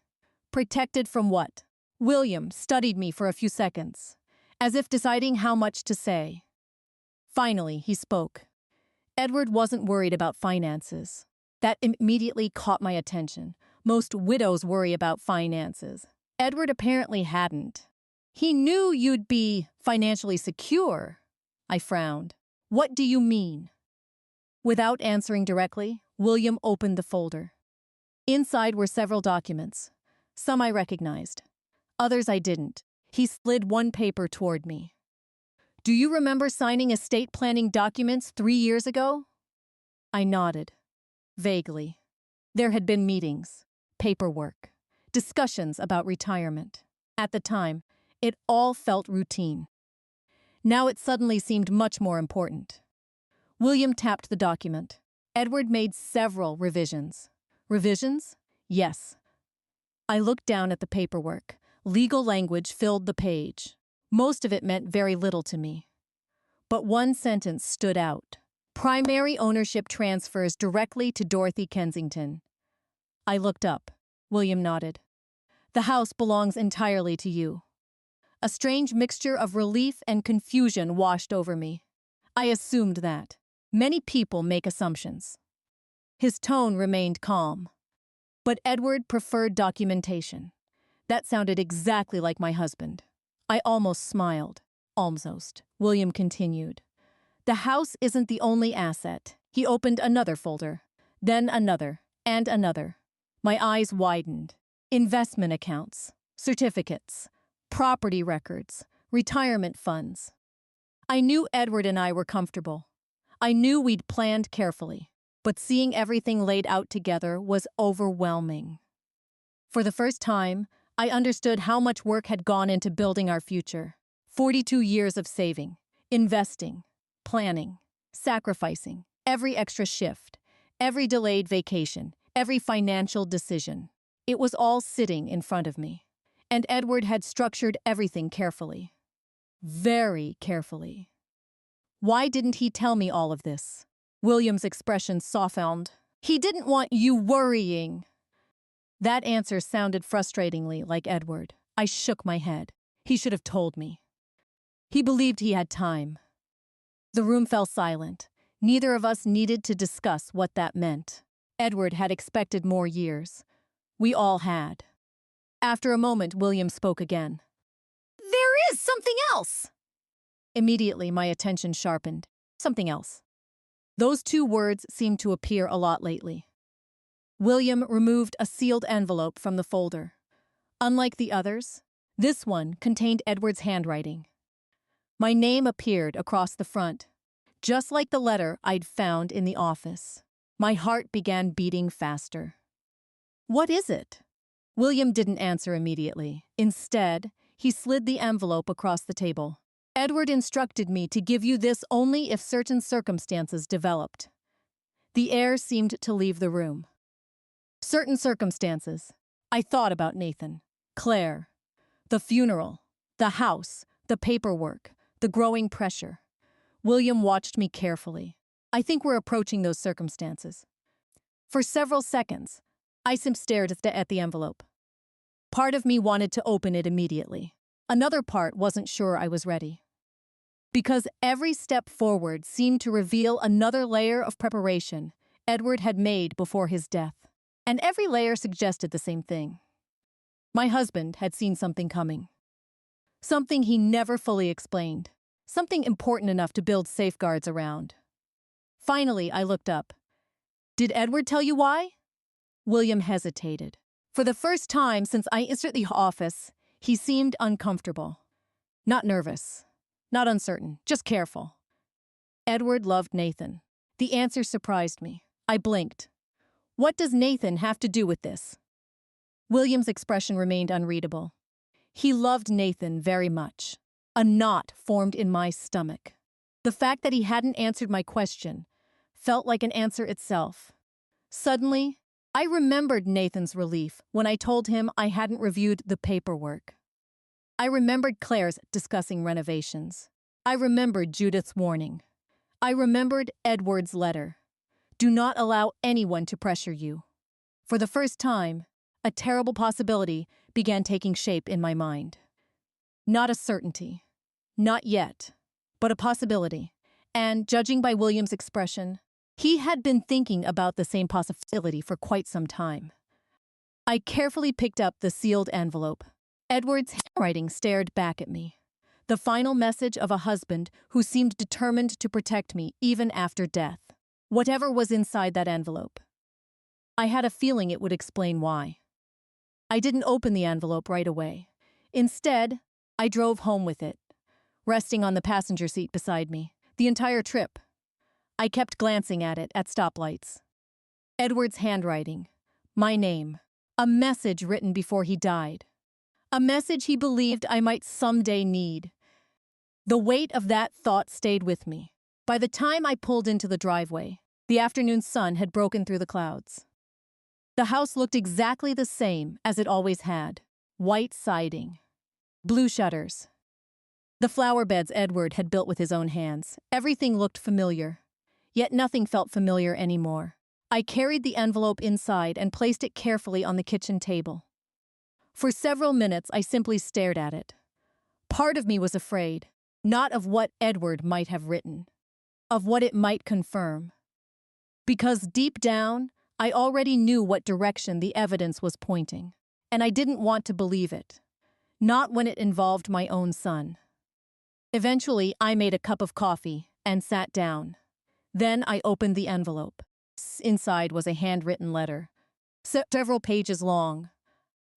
Protected from what? William studied me for a few seconds, as if deciding how much to say. Finally, he spoke. Edward wasn't worried about finances. That immediately caught my attention. Most widows worry about finances. Edward apparently hadn't. He knew you'd be financially secure. I frowned. What do you mean? Without answering directly, William opened the folder. Inside were several documents. Some I recognized. Others I didn't. He slid one paper toward me. Do you remember signing estate planning documents 3 years ago? I nodded. Vaguely. There had been meetings, paperwork, discussions about retirement. At the time, it all felt routine. Now it suddenly seemed much more important. William tapped the document. Edward made several revisions. Revisions? Yes. I looked down at the paperwork. Legal language filled the page. Most of it meant very little to me. But one sentence stood out. Primary ownership transfers directly to Dorothy Kensington. I looked up. William nodded. The house belongs entirely to you. A strange mixture of relief and confusion washed over me. I assumed that. Many people make assumptions. His tone remained calm. But Edward preferred documentation. That sounded exactly like my husband. I almost smiled. Almost. William continued. The house isn't the only asset. He opened another folder. Then another. And another. My eyes widened. Investment accounts. Certificates. property records, retirement funds. I knew Edward and I were comfortable. I knew we'd planned carefully, but seeing everything laid out together was overwhelming. For the first time, I understood how much work had gone into building our future. 42 years of saving, investing, planning, sacrificing, every extra shift, every delayed vacation, every financial decision. It was all sitting in front of me. And Edward had structured everything carefully. Very carefully. Why didn't he tell me all of this? William's expression softened. He didn't want you worrying. That answer sounded frustratingly like Edward. I shook my head. He should have told me. He believed he had time. The room fell silent. Neither of us needed to discuss what that meant. Edward had expected more years. We all had. After a moment, William spoke again. There is something else! Immediately, my attention sharpened. Something else. Those two words seemed to appear a lot lately. William removed a sealed envelope from the folder. Unlike the others, this one contained Edward's handwriting. My name appeared across the front, just like the letter I'd found in the office. My heart began beating faster. What is it? William didn't answer immediately. Instead, he slid the envelope across the table. Edward instructed me to give you this only if certain circumstances developed. The air seemed to leave the room. Certain circumstances. I thought about Nathan, Claire, the funeral, the house, the paperwork, the growing pressure. William watched me carefully. I think we're approaching those circumstances. For several seconds, I simply stared at the envelope. Part of me wanted to open it immediately. Another part wasn't sure I was ready. Because every step forward seemed to reveal another layer of preparation Edward had made before his death. And every layer suggested the same thing. My husband had seen something coming. Something he never fully explained. Something important enough to build safeguards around. Finally, I looked up. Did Edward tell you why? William hesitated. For the first time since I entered the office, he seemed uncomfortable. Not nervous. Not uncertain. Just careful. Edward loved Nathan. The answer surprised me. I blinked. What does Nathan have to do with this? William's expression remained unreadable. He loved Nathan very much. A knot formed in my stomach. The fact that he hadn't answered my question felt like an answer itself. Suddenly, I remembered Nathan's relief when I told him I hadn't reviewed the paperwork. I remembered Claire's discussing renovations. I remembered Judith's warning. I remembered Edward's letter. Do not allow anyone to pressure you. For the first time, a terrible possibility began taking shape in my mind. Not a certainty. Not yet. But a possibility. And, judging by William's expression, he had been thinking about the same possibility for quite some time. I carefully picked up the sealed envelope. Edward's handwriting stared back at me. The final message of a husband who seemed determined to protect me even after death. Whatever was inside that envelope. I had a feeling it would explain why. I didn't open the envelope right away. Instead, I drove home with it, resting on the passenger seat beside me, the entire trip. I kept glancing at it at stoplights. Edward's handwriting, my name, a message written before he died. A message he believed I might someday need. The weight of that thought stayed with me. By the time I pulled into the driveway, the afternoon sun had broken through the clouds. The house looked exactly the same as it always had. White siding, blue shutters. The flower beds Edward had built with his own hands. Everything looked familiar. Yet nothing felt familiar anymore. I carried the envelope inside and placed it carefully on the kitchen table. For several minutes, I simply stared at it. Part of me was afraid, not of what Edward might have written, of what it might confirm. Because deep down, I already knew what direction the evidence was pointing, and I didn't want to believe it, not when it involved my own son. Eventually, I made a cup of coffee and sat down. Then I opened the envelope. Inside was a handwritten letter, several pages long.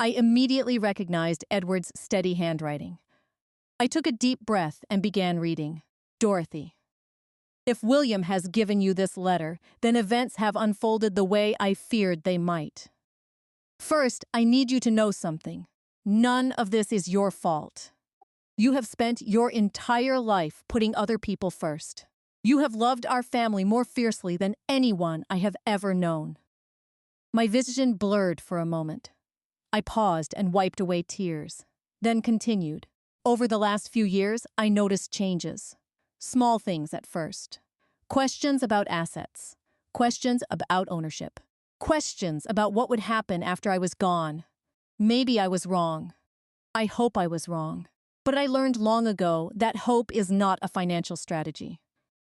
I immediately recognized Edward's steady handwriting. I took a deep breath and began reading. Dorothy. If William has given you this letter, then events have unfolded the way I feared they might. First, I need you to know something. None of this is your fault. You have spent your entire life putting other people first. You have loved our family more fiercely than anyone I have ever known. My vision blurred for a moment. I paused and wiped away tears, then continued. Over the last few years, I noticed changes. Small things at first. Questions about assets. Questions about ownership. Questions about what would happen after I was gone. Maybe I was wrong. I hope I was wrong. But I learned long ago that hope is not a financial strategy.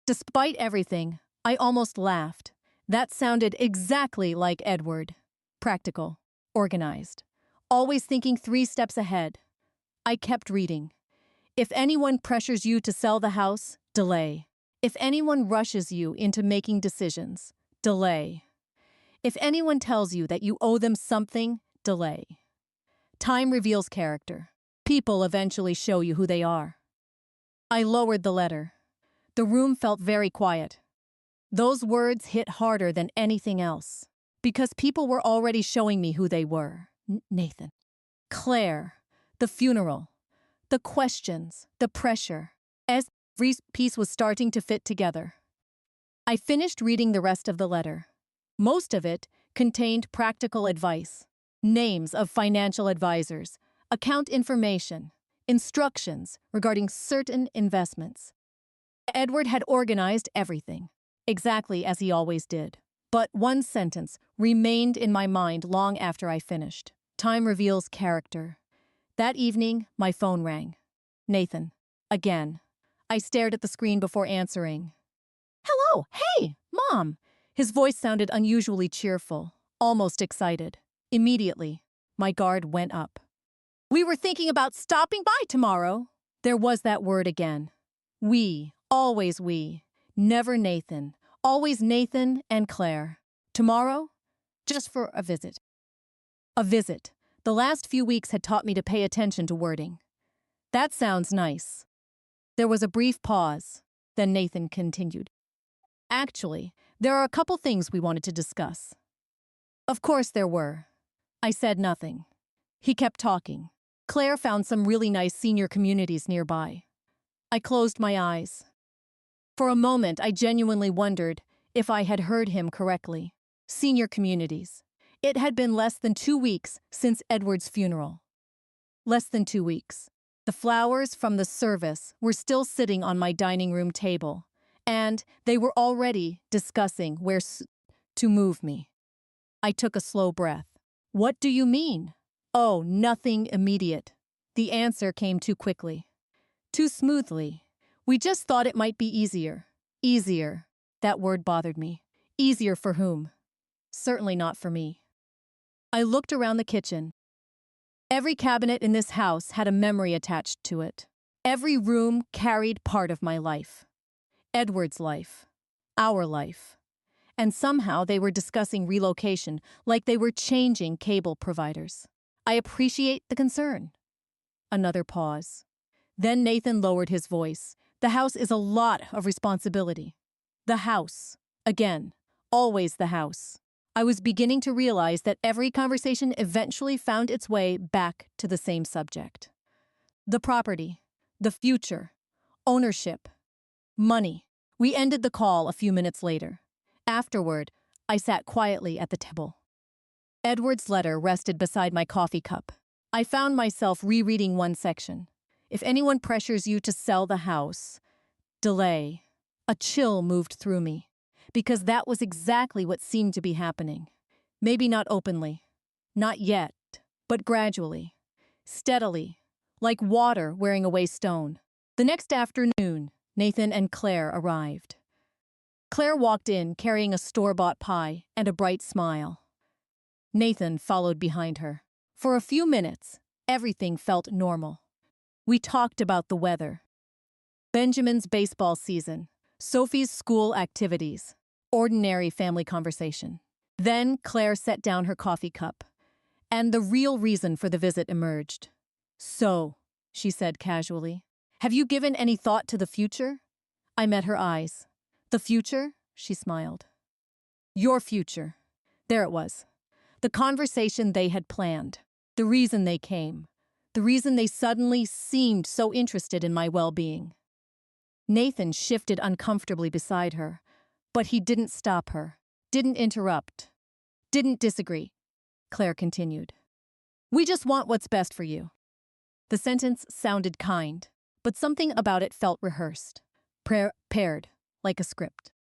Despite everything, I almost laughed. That sounded exactly like Edward. Practical, organized, always thinking 3 steps ahead. I kept reading. If anyone pressures you to sell the house, delay. If anyone rushes you into making decisions, delay. If anyone tells you that you owe them something, delay. Time reveals character. People eventually show you who they are. I lowered the letter. The room felt very quiet. Those words hit harder than anything else, because people were already showing me who they were. Nathan. Claire. The funeral. The questions. The pressure. Every piece was starting to fit together. I finished reading the rest of the letter. Most of it contained practical advice, names of financial advisors, account information, instructions regarding certain investments. Edward had organized everything, exactly as he always did. But one sentence remained in my mind long after I finished. Time reveals character. That evening, my phone rang. Nathan. Again. I stared at the screen before answering. Hello, hey, Mom. His voice sounded unusually cheerful, almost excited. Immediately, my guard went up. We were thinking about stopping by tomorrow. There was that word again. We, always we. Never Nathan. Always Nathan and Claire. Tomorrow? Just for a visit. A visit. The last few weeks had taught me to pay attention to wording. That sounds nice. There was a brief pause. Then Nathan continued. Actually, there are a couple things we wanted to discuss. Of course there were. I said nothing. He kept talking. Claire found some really nice senior communities nearby. I closed my eyes. For a moment, I genuinely wondered if I had heard him correctly. Senior communities. It had been less than 2 weeks since Edward's funeral. Less than 2 weeks. The flowers from the service were still sitting on my dining room table, and they were already discussing where to move me. I took a slow breath. What do you mean? Oh, nothing immediate. The answer came too quickly. Too smoothly. We just thought it might be easier. Easier. That word bothered me. Easier for whom? Certainly not for me. I looked around the kitchen. Every cabinet in this house had a memory attached to it. Every room carried part of my life. Edward's life. Our life. And somehow they were discussing relocation like they were changing cable providers. I appreciate the concern. Another pause. Then Nathan lowered his voice. The house is a lot of responsibility. The house. Again. Always the house. I was beginning to realize that every conversation eventually found its way back to the same subject. The property. The future. Ownership. Money. We ended the call a few minutes later. Afterward, I sat quietly at the table. Edward's letter rested beside my coffee cup. I found myself rereading one section. If anyone pressures you to sell the house, delay. A chill moved through me, because that was exactly what seemed to be happening. Maybe not openly, not yet, but gradually, steadily, like water wearing away stone. The next afternoon, Nathan and Claire arrived. Claire walked in carrying a store-bought pie and a bright smile. Nathan followed behind her. For a few minutes, everything felt normal. We talked about the weather, Benjamin's baseball season, Sophie's school activities, ordinary family conversation. Then Claire set down her coffee cup, And the real reason for the visit emerged. "So," she said casually, "have you given any thought to the future?" I met her eyes. "The future?" she smiled. "Your future." There it was. The conversation they had planned. The reason they came. The reason they suddenly seemed so interested in my well-being. Nathan shifted uncomfortably beside her, but he didn't stop her, didn't interrupt, didn't disagree. Claire continued. "We just want what's best for you." The sentence sounded kind, but something about it felt rehearsed, prepared, like a script.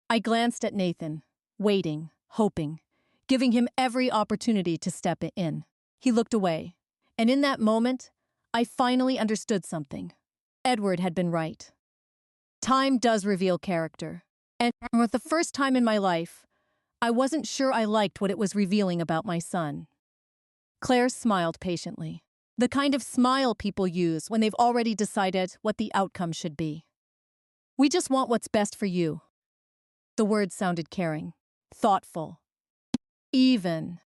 I glanced at Nathan, waiting, hoping, giving him every opportunity to step in. He looked away, and in that moment, I finally understood something. Edward had been right. Time does reveal character, and for the first time in my life, I wasn't sure I liked what it was revealing about my son. Claire smiled patiently, the kind of smile people use when they've already decided what the outcome should be. "We just want what's best for you." The words sounded caring, thoughtful, even.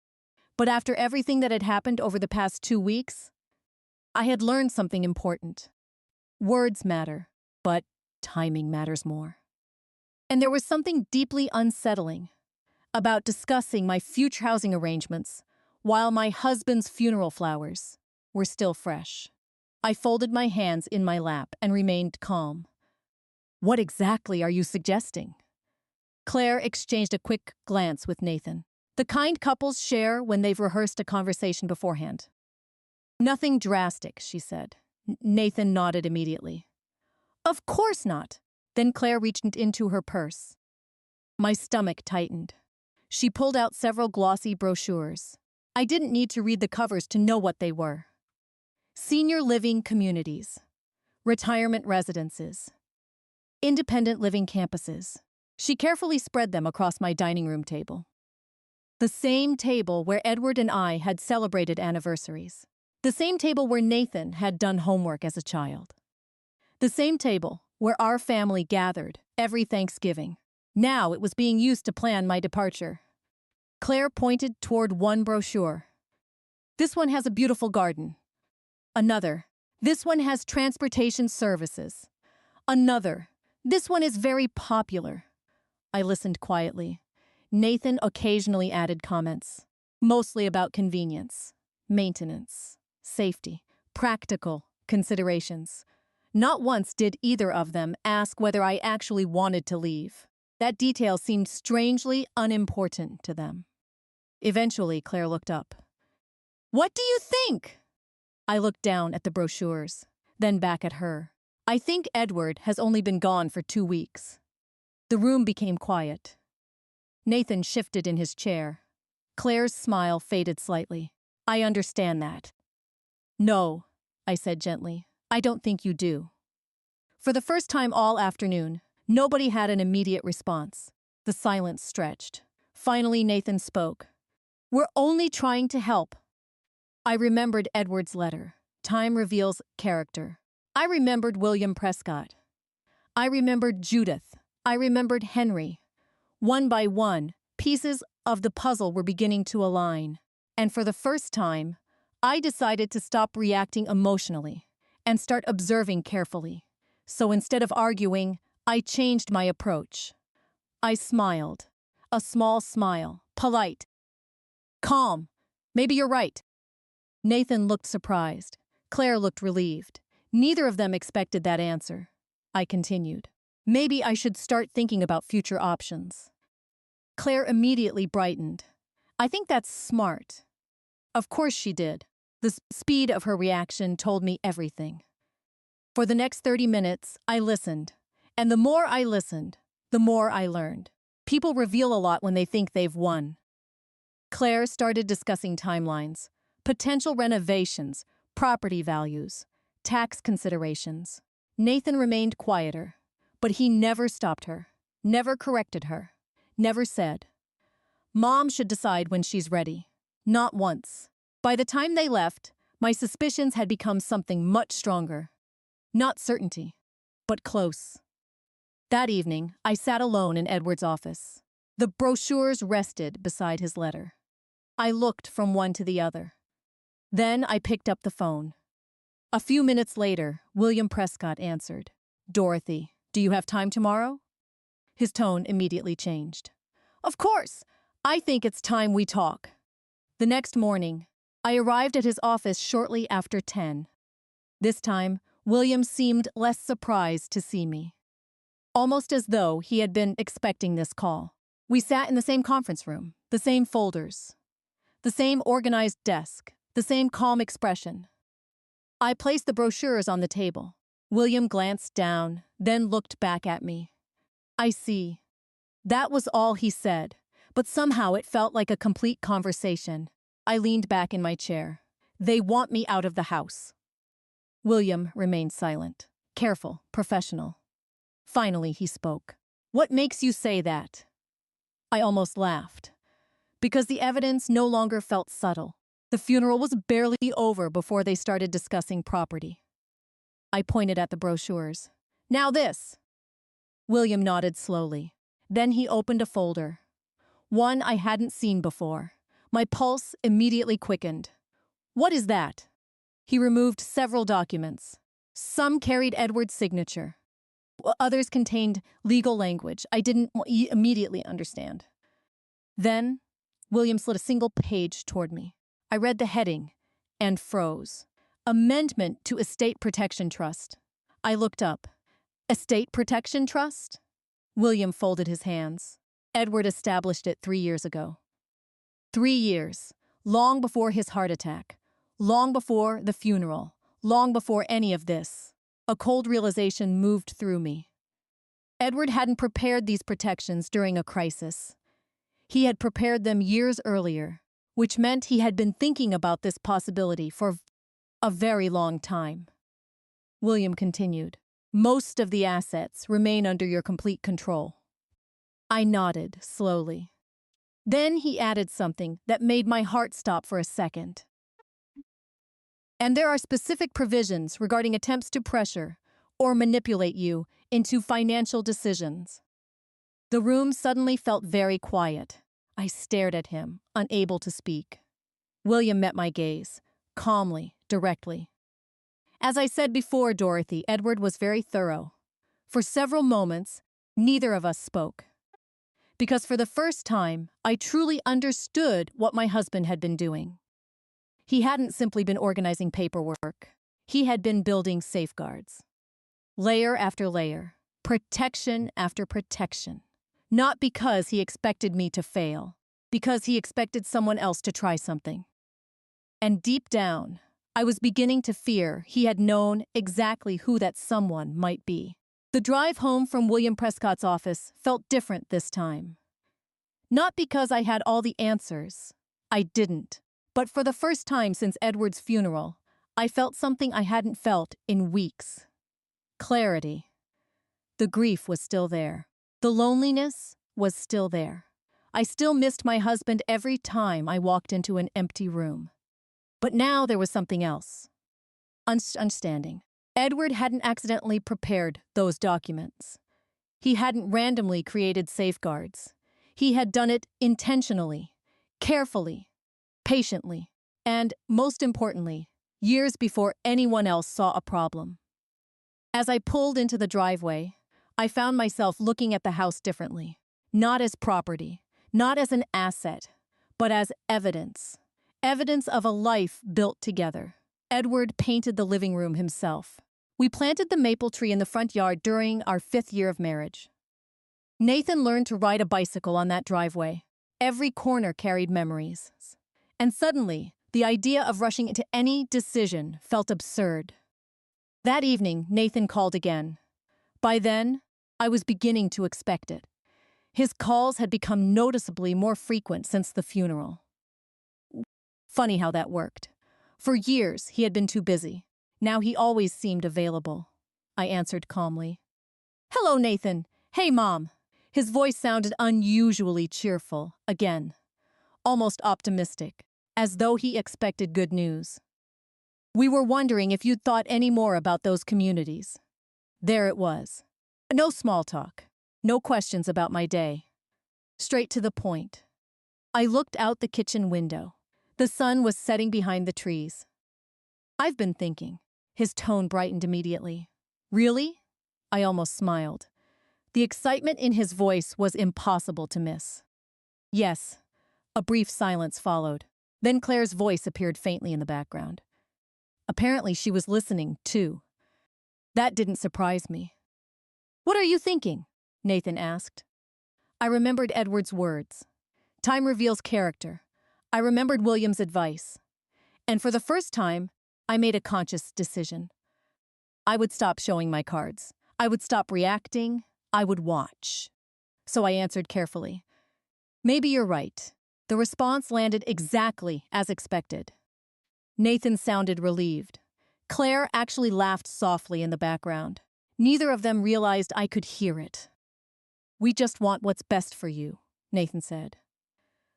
But after everything that had happened over the past 2 weeks, I had learned something important. Words matter, but timing matters more. And there was something deeply unsettling about discussing my future housing arrangements while my husband's funeral flowers were still fresh. I folded my hands in my lap and remained calm. "What exactly are you suggesting?" Claire exchanged a quick glance with Nathan, the kind couples share when they've rehearsed a conversation beforehand. "Nothing drastic," she said. Nathan nodded immediately. "Of course not." Then Claire reached into her purse. My stomach tightened. She pulled out several glossy brochures. I didn't need to read the covers to know what they were. Senior living communities, retirement residences, independent living campuses. She carefully spread them across my dining room table. The same table where Edward and I had celebrated anniversaries. The same table where Nathan had done homework as a child. The same table where our family gathered every Thanksgiving. Now it was being used to plan my departure. Claire pointed toward one brochure. "This one has a beautiful garden." Another. "This one has transportation services." Another. "This one is very popular." I listened quietly. Nathan occasionally added comments, mostly about convenience, maintenance, safety, practical considerations. Not once did either of them ask whether I actually wanted to leave. That detail seemed strangely unimportant to them. Eventually, Claire looked up. "What do you think?" I looked down at the brochures, then back at her. "I think Edward has only been gone for 2 weeks." The room became quiet. Nathan shifted in his chair. Claire's smile faded slightly. "I understand that." "No," I said gently. "I don't think you do." For the first time all afternoon, nobody had an immediate response. The silence stretched. Finally, Nathan spoke. "We're only trying to help." I remembered Edward's letter. Time reveals character. I remembered William Prescott. I remembered Judith. I remembered Henry. One by one, pieces of the puzzle were beginning to align. And for the first time, I decided to stop reacting emotionally and start observing carefully. So instead of arguing, I changed my approach. I smiled. A small smile, polite, calm. "Maybe you're right." Nathan looked surprised. Claire looked relieved. Neither of them expected that answer. I continued. "Maybe I should start thinking about future options." Claire immediately brightened. "I think that's smart." Of course she did. The speed of her reaction told me everything. For the next 30 minutes, I listened. And the more I listened, the more I learned. People reveal a lot when they think they've won. Claire started discussing timelines, potential renovations, property values, tax considerations. Nathan remained quieter, but he never stopped her, never corrected her, never said, "Mom should decide when she's ready." Not once. By the time they left, my suspicions had become something much stronger. Not certainty, but close. That evening, I sat alone in Edward's office. The brochures rested beside his letter. I looked from one to the other. Then I picked up the phone. A few minutes later, William Prescott answered. "Dorothy, do you have time tomorrow?" His tone immediately changed. "Of course! I think it's time we talk." The next morning, I arrived at his office shortly after 10. This time, William seemed less surprised to see me. Almost as though he had been expecting this call. We sat in the same conference room, the same folders, the same organized desk, the same calm expression. I placed the brochures on the table. William glanced down, then looked back at me. "I see." That was all he said, but somehow it felt like a complete conversation. I leaned back in my chair. "They want me out of the house." William remained silent, careful, professional. Finally, he spoke. "What makes you say that?" I almost laughed. Because the evidence no longer felt subtle. The funeral was barely over before they started discussing property. I pointed at the brochures. "Now this." William nodded slowly. Then he opened a folder. One I hadn't seen before. My pulse immediately quickened. "What is that?" He removed several documents. Some carried Edward's signature. Others contained legal language I didn't immediately understand. Then, William slid a single page toward me. I read the heading and froze. Amendment to Estate Protection Trust. I looked up. Estate Protection Trust? William folded his hands. Edward established it 3 years ago. 3 years. Long before his heart attack. Long before the funeral. Long before any of this. A cold realization moved through me. Edward hadn't prepared these protections during a crisis. He had prepared them years earlier, which meant he had been thinking about this possibility for a very long time. William continued. "Most of the assets remain under your complete control." I nodded slowly. Then he added something that made my heart stop for a second. "And there are specific provisions regarding attempts to pressure or manipulate you into financial decisions." The room suddenly felt very quiet. I stared at him, unable to speak. William met my gaze, calmly, directly. "As I said before, Dorothy, Edward was very thorough. For several moments, neither of us spoke. Because for the first time, I truly understood what my husband had been doing. He hadn't simply been organizing paperwork. He had been building safeguards. Layer after layer, protection after protection. Not because he expected me to fail, because he expected someone else to try something. And deep down, I was beginning to fear he had known exactly who that someone might be. The drive home from William Prescott's office felt different this time. Not because I had all the answers. I didn't. But for the first time since Edward's funeral, I felt something I hadn't felt in weeks. Clarity. The grief was still there. The loneliness was still there. I still missed my husband every time I walked into an empty room. But now there was something else. Understanding. Edward hadn't accidentally prepared those documents. He hadn't randomly created safeguards. He had done it intentionally, carefully, patiently, and, most importantly, years before anyone else saw a problem. As I pulled into the driveway, I found myself looking at the house differently. Not as property, not as an asset, but as evidence. Evidence of a life built together. Edward painted the living room himself. We planted the maple tree in the front yard during our 5th year of marriage. Nathan learned to ride a bicycle on that driveway. Every corner carried memories. And suddenly, the idea of rushing into any decision felt absurd. That evening, Nathan called again. By then, I was beginning to expect it. His calls had become noticeably more frequent since the funeral. Funny how that worked. For years, he had been too busy. Now he always seemed available. I answered calmly. "Hello, Nathan. Hey, Mom." His voice sounded unusually cheerful, again. Almost optimistic, as though he expected good news. "We were wondering if you'd thought any more about those communities." There it was. No small talk. No questions about my day. Straight to the point. I looked out the kitchen window. The sun was setting behind the trees. I've been thinking. His tone brightened immediately. Really? I almost smiled. The excitement in his voice was impossible to miss. Yes. A brief silence followed. Then Claire's voice appeared faintly in the background. Apparently she was listening, too. That didn't surprise me. What are you thinking? Nathan asked. I remembered Edward's words. Time reveals character. I remembered William's advice. And for the first time, I made a conscious decision. I would stop showing my cards. I would stop reacting. I would watch. So I answered carefully. Maybe you're right. The response landed exactly as expected. Nathan sounded relieved. Claire actually laughed softly in the background. Neither of them realized I could hear it. We just want what's best for you, Nathan said.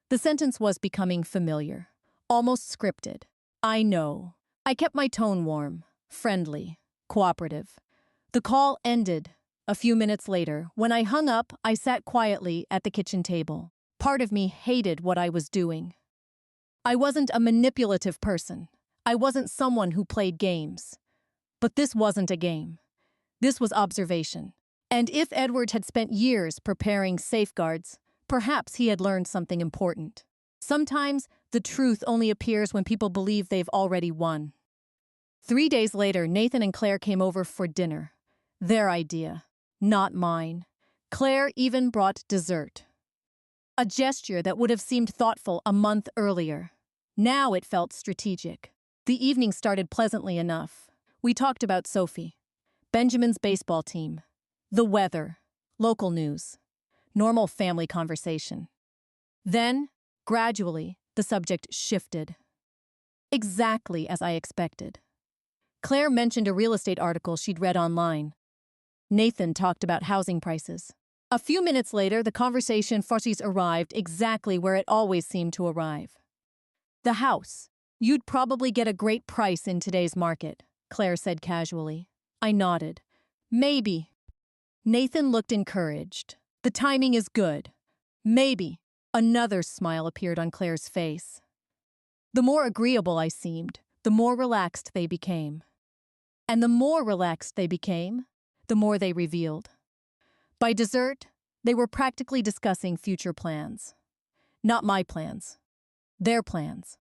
The sentence was becoming familiar, almost scripted. I know. I kept my tone warm, friendly, cooperative. The call ended. A few minutes later, when I hung up, I sat quietly at the kitchen table. Part of me hated what I was doing. I wasn't a manipulative person. I wasn't someone who played games. But this wasn't a game. This was observation. And if Edward had spent years preparing safeguards, perhaps he had learned something important. Sometimes the truth only appears when people believe they've already won. 3 days later, Nathan and Claire came over for dinner. Their idea, not mine. Claire even brought dessert. A gesture that would have seemed thoughtful a month earlier. Now it felt strategic. The evening started pleasantly enough. We talked about Sophie, Benjamin's baseball team, the weather, local news, normal family conversation. Then, gradually, the subject shifted. Exactly as I expected. Claire mentioned a real estate article she'd read online. Nathan talked about housing prices. A few minutes later, the conversation forces arrived exactly where it always seemed to arrive. The house. You'd probably get a great price in today's market, Claire said casually. I nodded. Maybe. Nathan looked encouraged. The timing is good. Maybe. Another smile appeared on Claire's face. The more agreeable I seemed, the more relaxed they became. And the more relaxed they became, the more they revealed. By dessert, they were practically discussing future plans. Not my plans. Their plans.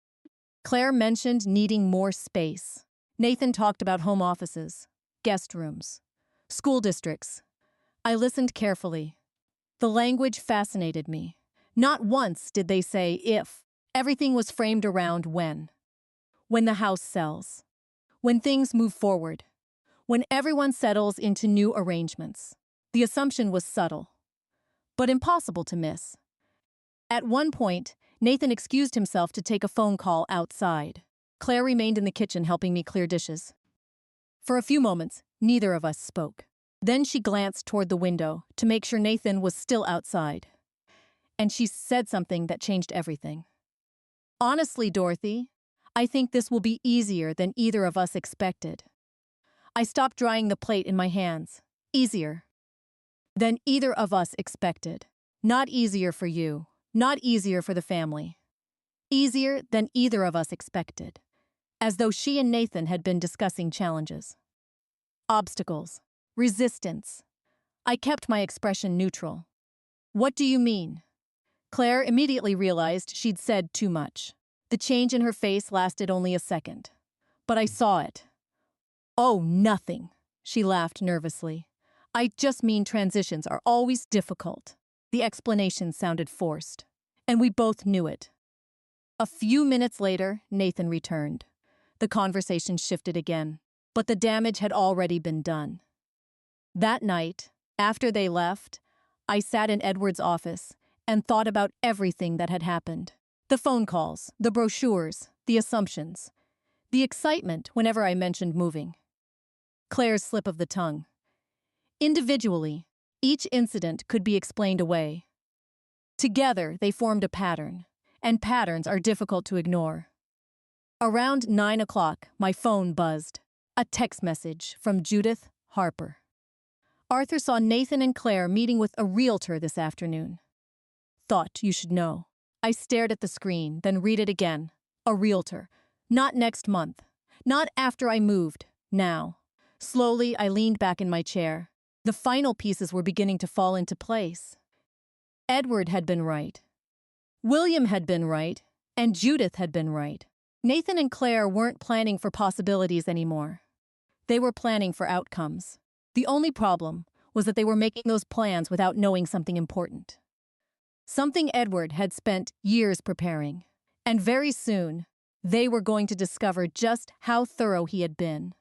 Claire mentioned needing more space. Nathan talked about home offices, guest rooms, school districts. I listened carefully. The language fascinated me. Not once did they say if. Everything was framed around when. When the house sells. When things move forward. When everyone settles into new arrangements. The assumption was subtle, but impossible to miss. At one point, Nathan excused himself to take a phone call outside. Claire remained in the kitchen helping me clear dishes. For a few moments, neither of us spoke. Then she glanced toward the window to make sure Nathan was still outside. And she said something that changed everything. Honestly, Dorothy, I think this will be easier than either of us expected. I stopped drying the plate in my hands. Easier than either of us expected. Not easier for you. Not easier for the family. Easier than either of us expected. As though she and Nathan had been discussing challenges. Obstacles. Resistance. I kept my expression neutral. What do you mean? Claire immediately realized she'd said too much. The change in her face lasted only a second. But I saw it. Oh, nothing. She laughed nervously. I just mean transitions are always difficult. The explanation sounded forced, and we both knew it. A few minutes later, Nathan returned. The conversation shifted again, but the damage had already been done. That night, after they left, I sat in Edward's office and thought about everything that had happened. The phone calls, the brochures, the assumptions, the excitement whenever I mentioned moving. Claire's slip of the tongue. Individually, each incident could be explained away. Together, they formed a pattern, and patterns are difficult to ignore. Around 9 o'clock, my phone buzzed. A text message from Judith Harper. Arthur saw Nathan and Claire meeting with a realtor this afternoon. Thought you should know. I stared at the screen, then read it again. A realtor. Not next month. Not after I moved. Now. Slowly, I leaned back in my chair. The final pieces were beginning to fall into place. Edward had been right. William had been right. And Judith had been right. Nathan and Claire weren't planning for possibilities anymore. They were planning for outcomes. The only problem was that they were making those plans without knowing something important. Something Edward had spent years preparing. And very soon, they were going to discover just how thorough he had been.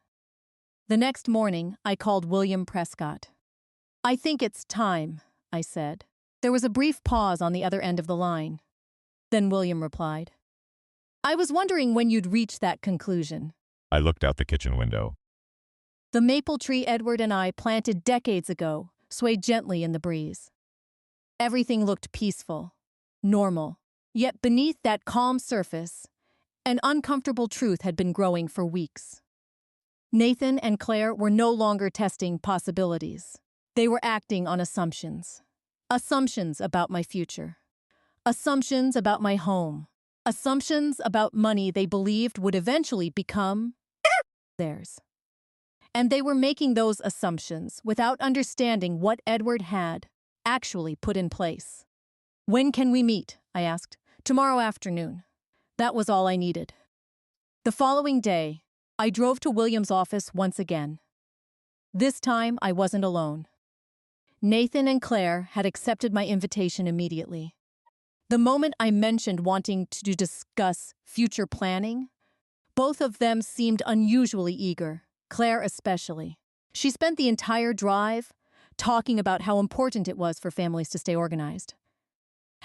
The next morning, I called William Prescott. "I think it's time," I said. There was a brief pause on the other end of the line. Then William replied, "I was wondering when you'd reach that conclusion." I looked out the kitchen window. The maple tree Edward and I planted decades ago swayed gently in the breeze. Everything looked peaceful, normal, yet beneath that calm surface, an uncomfortable truth had been growing for weeks. Nathan and Claire were no longer testing possibilities. They were acting on assumptions. Assumptions about my future. Assumptions about my home. Assumptions about money they believed would eventually become theirs. And they were making those assumptions without understanding what Edward had actually put in place. "When can we meet?" I asked. "Tomorrow afternoon." That was all I needed. The following day, I drove to William's office once again. This time, I wasn't alone. Nathan and Claire had accepted my invitation immediately. The moment I mentioned wanting to discuss future planning, both of them seemed unusually eager, Claire especially. She spent the entire drive talking about how important it was for families to stay organized,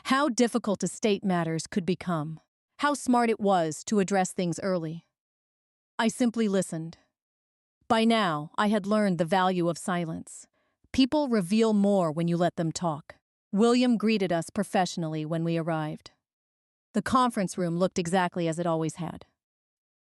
how difficult estate matters could become, how smart it was to address things early. I simply listened. By now, I had learned the value of silence. People reveal more when you let them talk. William greeted us professionally when we arrived. The conference room looked exactly as it always had.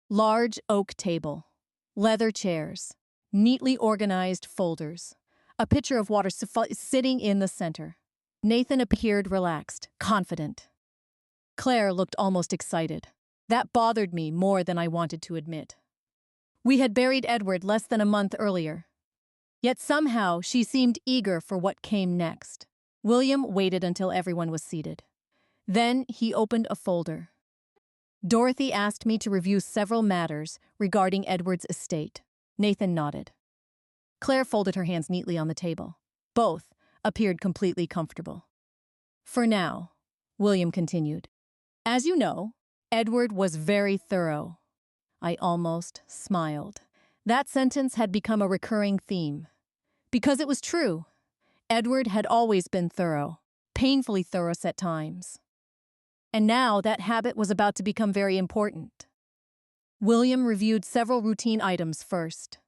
Large oak table, leather chairs, neatly organized folders, a pitcher of water sitting in the center. Nathan appeared relaxed, confident. Claire looked almost excited. That bothered me more than I wanted to admit. We had buried Edward less than a month earlier. Yet somehow she seemed eager for what came next. William waited until everyone was seated. Then he opened a folder. Dorothy asked me to review several matters regarding Edward's estate. Nathan nodded. Claire folded her hands neatly on the table. Both appeared completely comfortable. "For now," William continued. "As you know, Edward was very thorough." I almost smiled. That sentence had become a recurring theme. Because it was true. Edward had always been thorough, painfully thorough at times. And now that habit was about to become very important. William reviewed several routine items first.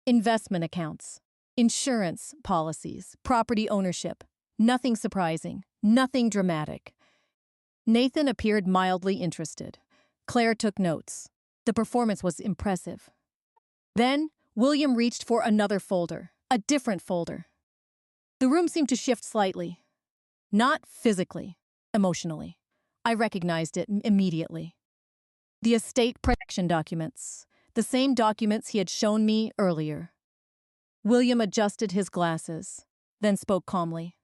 Investment accounts, insurance policies, property ownership. Nothing surprising, nothing dramatic. Nathan appeared mildly interested. Claire took notes. The performance was impressive. Then, William reached for another folder, a different folder. The room seemed to shift slightly. Not physically, emotionally. I recognized it immediately. The estate protection documents, the same documents he had shown me earlier. William adjusted his glasses, then spoke calmly.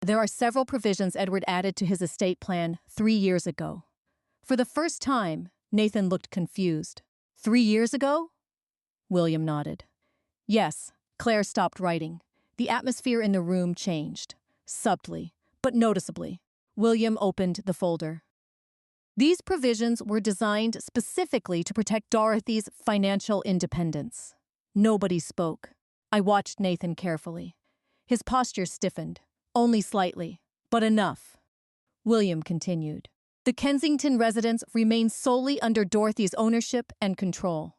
"There are several provisions Edward added to his estate plan 3 years ago." For the first time, Nathan looked confused. 3 years ago? William nodded. Yes, Claire stopped writing. The atmosphere in the room changed, subtly, but noticeably. William opened the folder. These provisions were designed specifically to protect Dorothy's financial independence. Nobody spoke. I watched Nathan carefully. His posture stiffened, only slightly, but enough. William continued. The Kensington residence remains solely under Dorothy's ownership and control.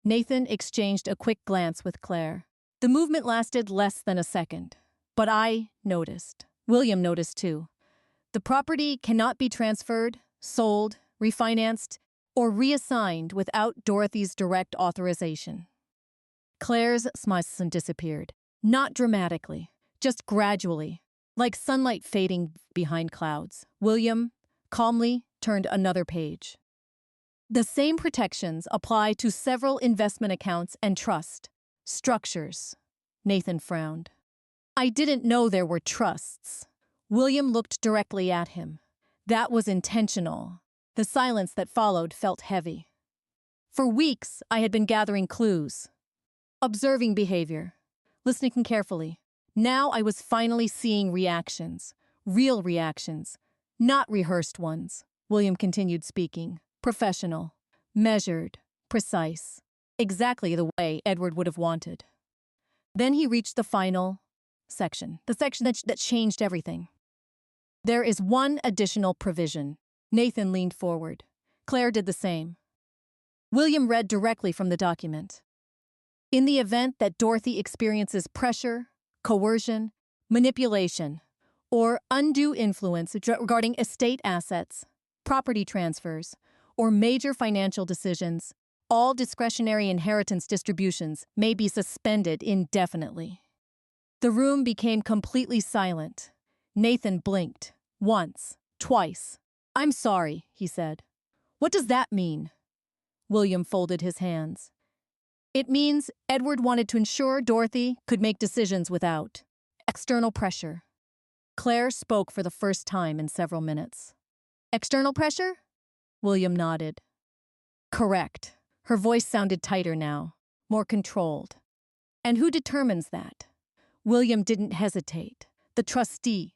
Nathan exchanged a quick glance with Claire. The movement lasted less than a second, but I noticed. William noticed too. The property cannot be transferred, sold, refinanced, or reassigned without Dorothy's direct authorization. Claire's smile disappeared. Not dramatically, just gradually. Like sunlight fading behind clouds, William calmly turned another page. The same protections apply to several investment accounts and trust structures. Nathan frowned. I didn't know there were trusts. William looked directly at him. That was intentional. The silence that followed felt heavy. For weeks, I had been gathering clues, observing behavior, listening carefully. Now I was finally seeing reactions, real reactions, not rehearsed ones. William continued speaking. Professional, measured, precise, exactly the way Edward would have wanted. Then he reached the final section, the section that changed everything. There is one additional provision. Nathan leaned forward. Claire did the same. William read directly from the document. In the event that Dorothy experiences pressure, coercion, manipulation, or undue influence regarding estate assets, property transfers, or major financial decisions, all discretionary inheritance distributions may be suspended indefinitely. The room became completely silent. Nathan blinked. Once, twice. I'm sorry, he said. What does that mean? William folded his hands. It means Edward wanted to ensure Dorothy could make decisions without external pressure. Claire spoke for the first time in several minutes. External pressure? William nodded. Correct. Her voice sounded tighter now, more controlled. And who determines that? William didn't hesitate. The trustee.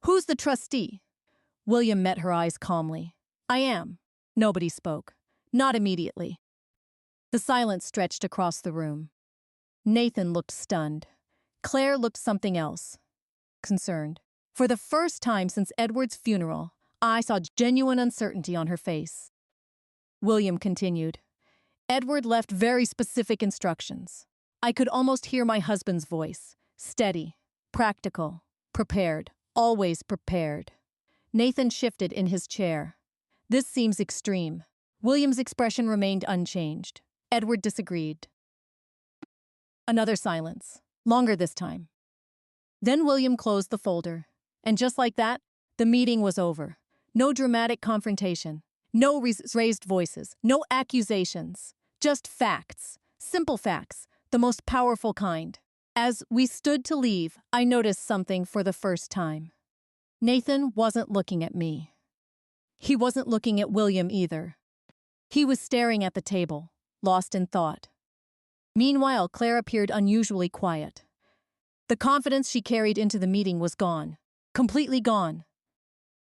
Who's the trustee? William met her eyes calmly. I am. Nobody spoke. Not immediately. The silence stretched across the room. Nathan looked stunned. Claire looked something else. Concerned. For the first time since Edward's funeral, I saw genuine uncertainty on her face. William continued. Edward left very specific instructions. I could almost hear my husband's voice. Steady, practical, prepared, always prepared. Nathan shifted in his chair. This seems extreme. William's expression remained unchanged. Edward disagreed. Another silence, longer this time. Then William closed the folder. And just like that, the meeting was over. No dramatic confrontation, no raised voices, no accusations, just facts, simple facts, the most powerful kind. As we stood to leave, I noticed something for the first time. Nathan wasn't looking at me. He wasn't looking at William either. He was staring at the table, lost in thought. Meanwhile, Claire appeared unusually quiet. The confidence she carried into the meeting was gone, completely gone.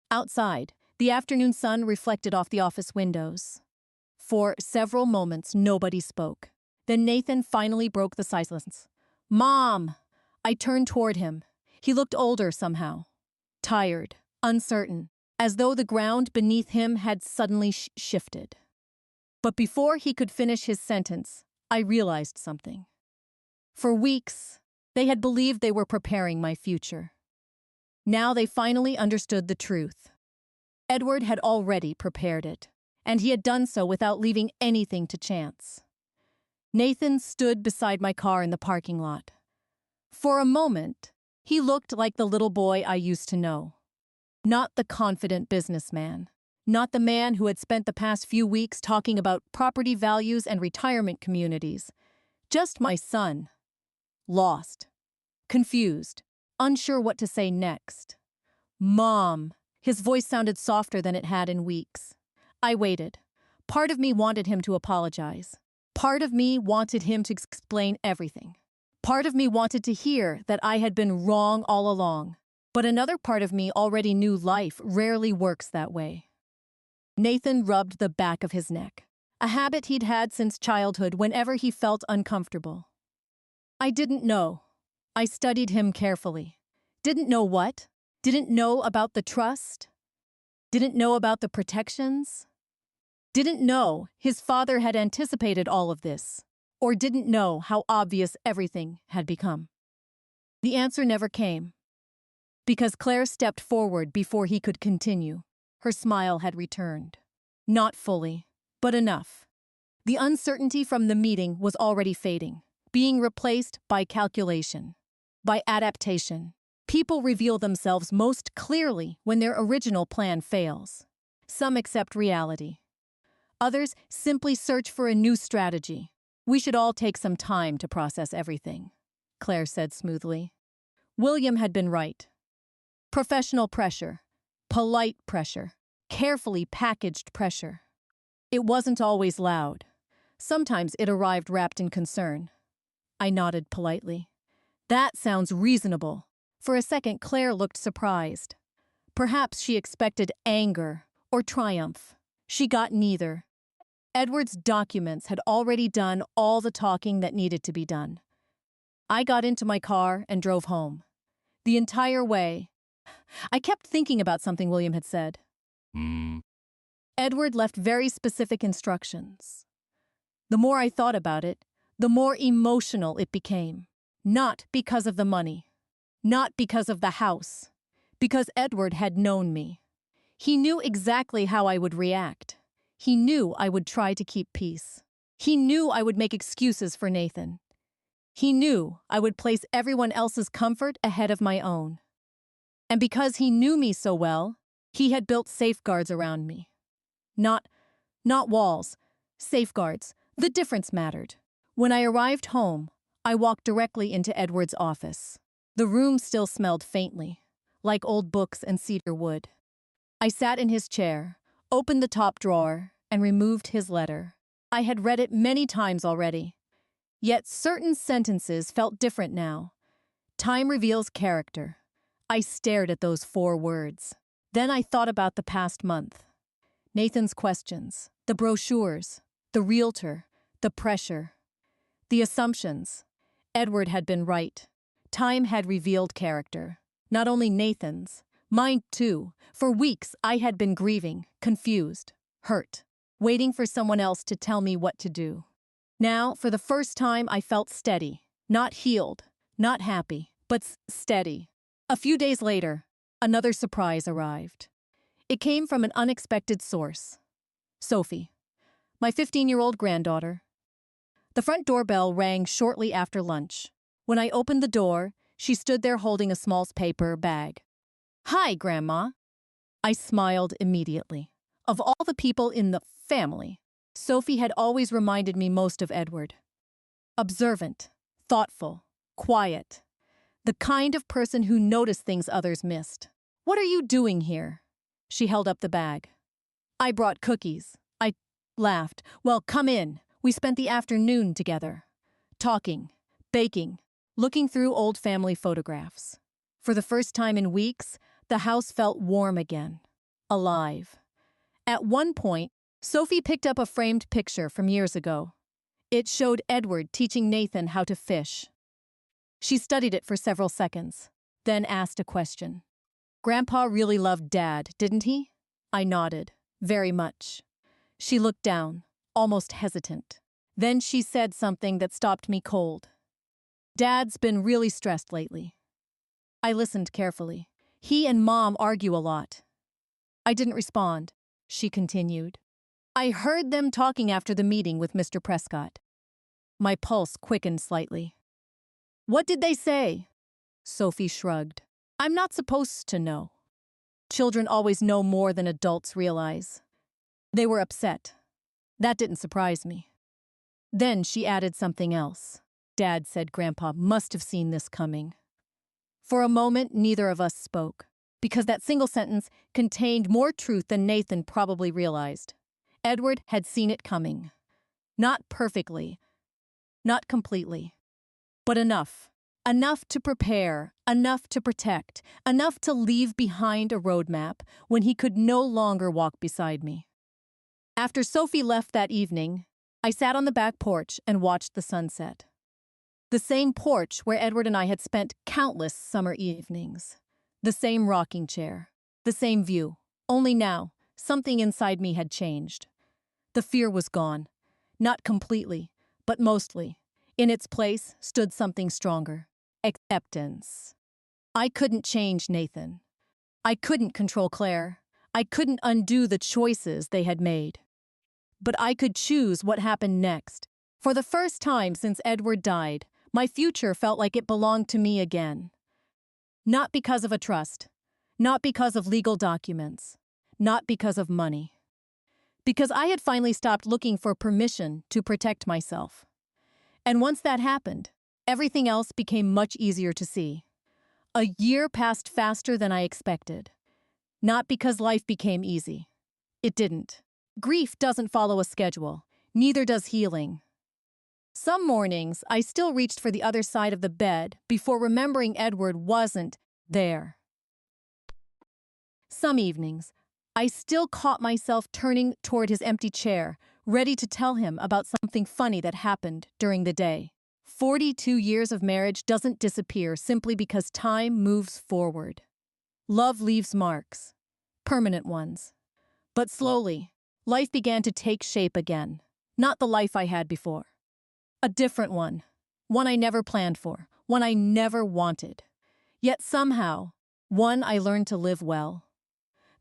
Outside, the afternoon sun reflected off the office windows. For several moments, nobody spoke. Then Nathan finally broke the silence. Mom! I turned toward him. He looked older somehow. Tired, uncertain, as though the ground beneath him had suddenly shifted. But before he could finish his sentence, I realized something. For weeks, they had believed they were preparing my future. Now they finally understood the truth. Edward had already prepared it, and he had done so without leaving anything to chance. Nathan stood beside my car in the parking lot. For a moment, he looked like the little boy I used to know. Not the confident businessman. Not the man who had spent the past few weeks talking about property values and retirement communities. Just my son. Lost. Confused. Unsure what to say next. Mom. His voice sounded softer than it had in weeks. I waited. Part of me wanted him to apologize. Part of me wanted him to explain everything. Part of me wanted to hear that I had been wrong all along. But another part of me already knew life rarely works that way. Nathan rubbed the back of his neck, a habit he'd had since childhood whenever he felt uncomfortable. I didn't know. I studied him carefully. Didn't know what? Didn't know about the trust? Didn't know about the protections? Didn't know his father had anticipated all of this, or didn't know how obvious everything had become. The answer never came, because Claire stepped forward before he could continue. Her smile had returned. Not fully, but enough. The uncertainty from the meeting was already fading, being replaced by calculation, by adaptation, People reveal themselves most clearly when their original plan fails. Some accept reality. Others simply search for a new strategy. We should all take some time to process everything, Claire said smoothly. William had been right. Professional pressure, polite pressure, carefully packaged pressure. It wasn't always loud. Sometimes it arrived wrapped in concern. I nodded politely. That sounds reasonable. For a second, Claire looked surprised. Perhaps she expected anger or triumph. She got neither. Edward's documents had already done all the talking that needed to be done. I got into my car and drove home. The entire way, I kept thinking about something William had said. Edward left very specific instructions. The more I thought about it, the more emotional it became. Not because of the money. Not because of the house. Because Edward had known me. He knew exactly how I would react. He knew I would try to keep peace. He knew I would make excuses for Nathan. He knew I would place everyone else's comfort ahead of my own. And because he knew me so well, he had built safeguards around me. Not walls, safeguards. The difference mattered. When I arrived home, I walked directly into Edward's office. The room still smelled faintly, like old books and cedar wood. I sat in his chair, opened the top drawer, and removed his letter. I had read it many times already. Yet certain sentences felt different now. Time reveals character. I stared at those 4 words. Then I thought about the past month. Nathan's questions, the brochures, the realtor, the pressure, the assumptions. Edward had been right. Time had revealed character. Not only Nathan's, mine too. For weeks I had been grieving, confused, hurt, waiting for someone else to tell me what to do. Now, for the first time, I felt steady. Not healed, not happy, but steady. A few days later, another surprise arrived. It came from an unexpected source. Sophie, my 15-year-old granddaughter. The front doorbell rang shortly after lunch. When I opened the door, she stood there holding a small paper bag. "Hi, Grandma." I smiled immediately. Of all the people in the family, Sophie had always reminded me most of Edward. Observant, thoughtful, quiet. The kind of person who noticed things others missed. "What are you doing here?" She held up the bag. "I brought cookies." I laughed. "Well, come in. We spent the afternoon together. Talking, baking, looking through old family photographs. For the first time in weeks, the house felt warm again. Alive. At one point, Sophie picked up a framed picture from years ago. It showed Edward teaching Nathan how to fish. She studied it for several seconds, then asked a question. "Grandpa really loved Dad, didn't he?" I nodded. "Very much." She looked down, almost hesitant. Then she said something that stopped me cold. "Dad's been really stressed lately." I listened carefully. "He and Mom argue a lot." I didn't respond. She continued. "I heard them talking after the meeting with Mr. Prescott." My pulse quickened slightly. "What did they say?" Sophie shrugged. "I'm not supposed to know. Children always know more than adults realize." "They were upset." That didn't surprise me. Then she added something else. "Dad said Grandpa must have seen this coming." For a moment, neither of us spoke, because that single sentence contained more truth than Nathan probably realized. Edward had seen it coming. Not perfectly, not completely, but enough. Enough to prepare, enough to protect, enough to leave behind a roadmap when he could no longer walk beside me. After Sophie left that evening, I sat on the back porch and watched the sunset. The same porch where Edward and I had spent countless summer evenings. The same rocking chair. The same view. Only now, something inside me had changed. The fear was gone. Not completely, but mostly. In its place stood something stronger. Acceptance. I couldn't change Nathan. I couldn't control Claire. I couldn't undo the choices they had made. But I could choose what happened next. For the first time since Edward died, my future felt like it belonged to me again. Not because of a trust, not because of legal documents, not because of money. Because I had finally stopped looking for permission to protect myself. And once that happened, everything else became much easier to see. A year passed faster than I expected. Not because life became easy. It didn't. Grief doesn't follow a schedule, neither does healing. Some mornings, I still reached for the other side of the bed before remembering Edward wasn't there. Some evenings, I still caught myself turning toward his empty chair, ready to tell him about something funny that happened during the day. 42 years of marriage doesn't disappear simply because time moves forward. Love leaves marks, permanent ones. But slowly, life began to take shape again. Not the life I had before. A different one. One I never planned for. One I never wanted. Yet somehow, one I learned to live well.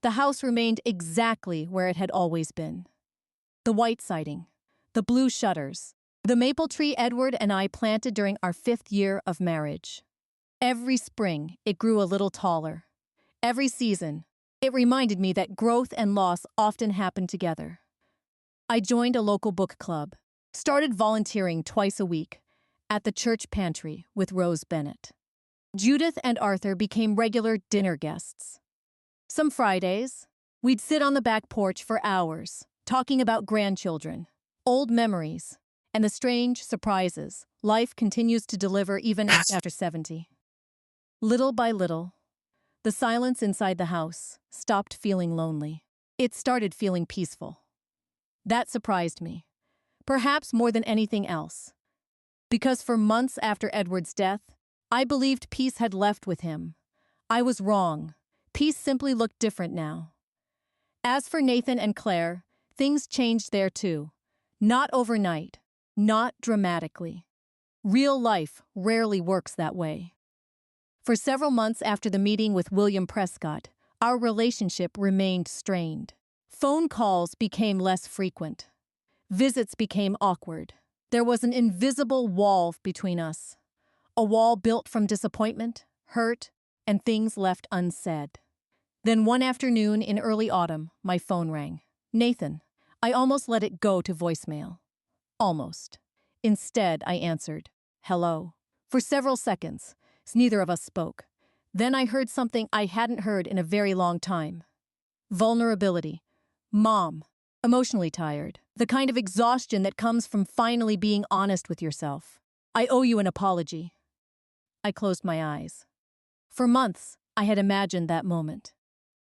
The house remained exactly where it had always been. The white siding, the blue shutters, the maple tree Edward and I planted during our 5th year of marriage. Every spring, it grew a little taller. Every season, it reminded me that growth and loss often happen together. I joined a local book club, started volunteering twice a week at the church pantry with Rose Bennett. Judith and Arthur became regular dinner guests. Some Fridays, we'd sit on the back porch for hours, talking about grandchildren, old memories, and the strange surprises life continues to deliver even after 70. Little by little, the silence inside the house stopped feeling lonely. It started feeling peaceful. That surprised me, perhaps more than anything else, because for months after Edward's death, I believed peace had left with him. I was wrong. Peace simply looked different now. As for Nathan and Claire, things changed there too. Not overnight, not dramatically. Real life rarely works that way. For several months after the meeting with William Prescott, our relationship remained strained. Phone calls became less frequent. Visits became awkward. There was an invisible wall between us. A wall built from disappointment, hurt, and things left unsaid. Then one afternoon in early autumn, my phone rang. Nathan. I almost let it go to voicemail. Almost. Instead, I answered, hello. For several seconds, neither of us spoke. Then I heard something I hadn't heard in a very long time. Vulnerability. Mom. Emotionally tired. The kind of exhaustion that comes from finally being honest with yourself. I owe you an apology. I closed my eyes. For months, I had imagined that moment.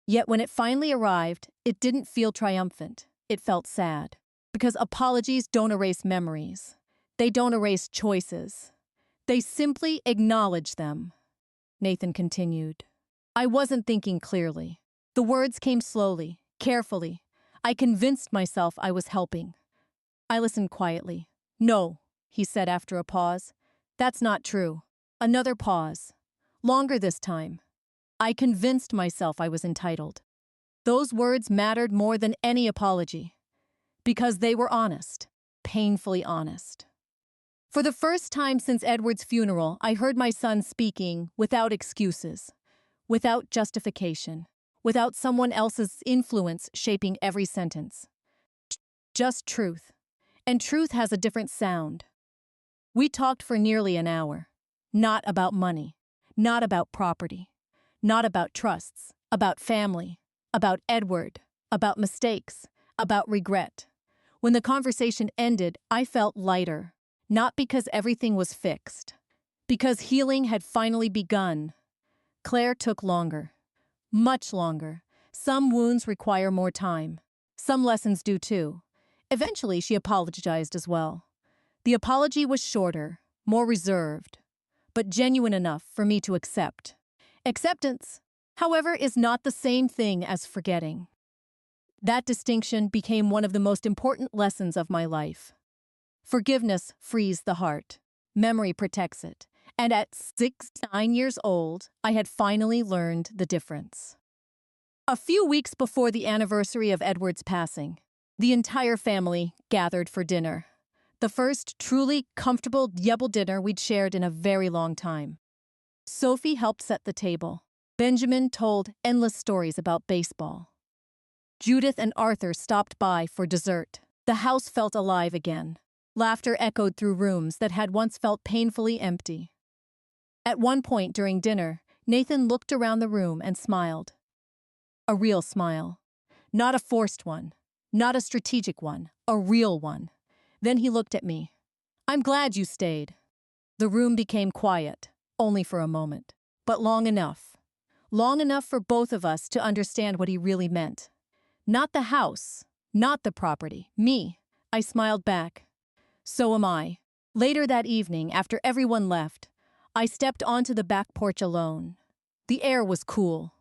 Yet when it finally arrived, it didn't feel triumphant. It felt sad. Because apologies don't erase memories. They don't erase choices. They simply acknowledge them. Nathan continued. I wasn't thinking clearly. The words came slowly, carefully. I convinced myself I was helping. I listened quietly. No, he said after a pause. That's not true. Another pause. Longer this time. I convinced myself I was entitled. Those words mattered more than any apology. Because they were honest. Painfully honest. For the first time since Edward's funeral, I heard my son speaking without excuses, without justification, without someone else's influence shaping every sentence. Just truth. And truth has a different sound. We talked for nearly an hour. Not about money. Not about property. Not about trusts. About family. About Edward. About mistakes. About regret. When the conversation ended, I felt lighter. Not because everything was fixed. Because healing had finally begun. Claire took longer. Much longer. Some wounds require more time. Some lessons do too. Eventually, she apologized as well. The apology was shorter, more reserved, but genuine enough for me to accept. Acceptance, however, is not the same thing as forgetting. That distinction became one of the most important lessons of my life. Forgiveness frees the heart. Memory protects it. And at 9 years old, I had finally learned the difference. A few weeks before the anniversary of Edward's passing, the entire family gathered for dinner. The first truly comfortable dinner we'd shared in a very long time. Sophie helped set the table. Benjamin told endless stories about baseball. Judith and Arthur stopped by for dessert. The house felt alive again. Laughter echoed through rooms that had once felt painfully empty. At one point during dinner, Nathan looked around the room and smiled. A real smile. Not a forced one. Not a strategic one. A real one. Then he looked at me. "I'm glad you stayed." The room became quiet, only for a moment. But long enough. Long enough for both of us to understand what he really meant. Not the house. Not the property. Me. I smiled back. "So am I." Later that evening, after everyone left, I stepped onto the back porch alone. The air was cool.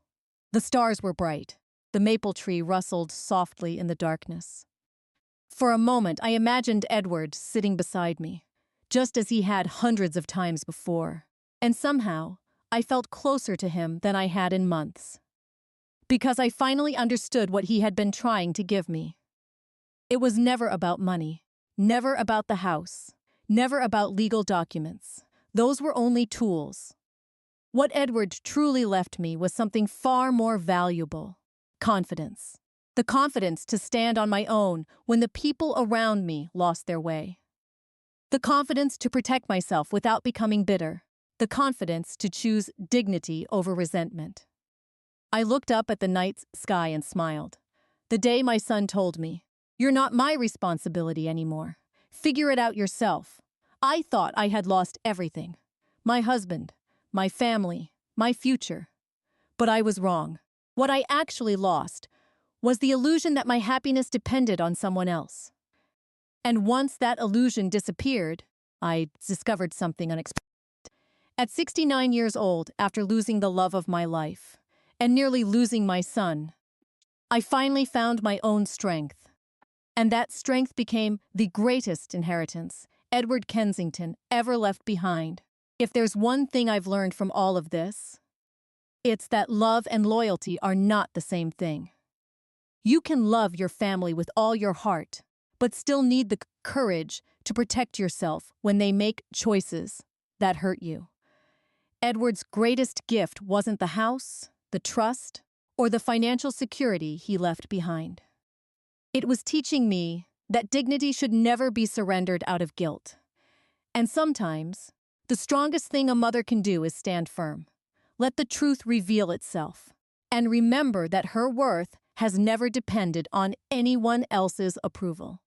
The stars were bright. The maple tree rustled softly in the darkness. For a moment, I imagined Edward sitting beside me, just as he had hundreds of times before. And somehow, I felt closer to him than I had in months. Because I finally understood what he had been trying to give me. It was never about money, never about the house, never about legal documents. Those were only tools. What Edward truly left me was something far more valuable: confidence. The confidence to stand on my own when the people around me lost their way. The confidence to protect myself without becoming bitter. The confidence to choose dignity over resentment. I looked up at the night sky and smiled. The day my son told me, "You're not my responsibility anymore. Figure it out yourself." I thought I had lost everything. My husband, my family, my future. But I was wrong. What I actually lost was the illusion that my happiness depended on someone else. And once that illusion disappeared, I discovered something unexpected. At 69 years old, after losing the love of my life, and nearly losing my son, I finally found my own strength. And that strength became the greatest inheritance Edward Kensington ever left behind. If there's one thing I've learned from all of this, it's that love and loyalty are not the same thing. You can love your family with all your heart, but still need the courage to protect yourself when they make choices that hurt you. Edward's greatest gift wasn't the house, the trust, or the financial security he left behind. It was teaching me that dignity should never be surrendered out of guilt. And sometimes, the strongest thing a mother can do is stand firm. Let the truth reveal itself. And remember that her worth has never depended on anyone else's approval.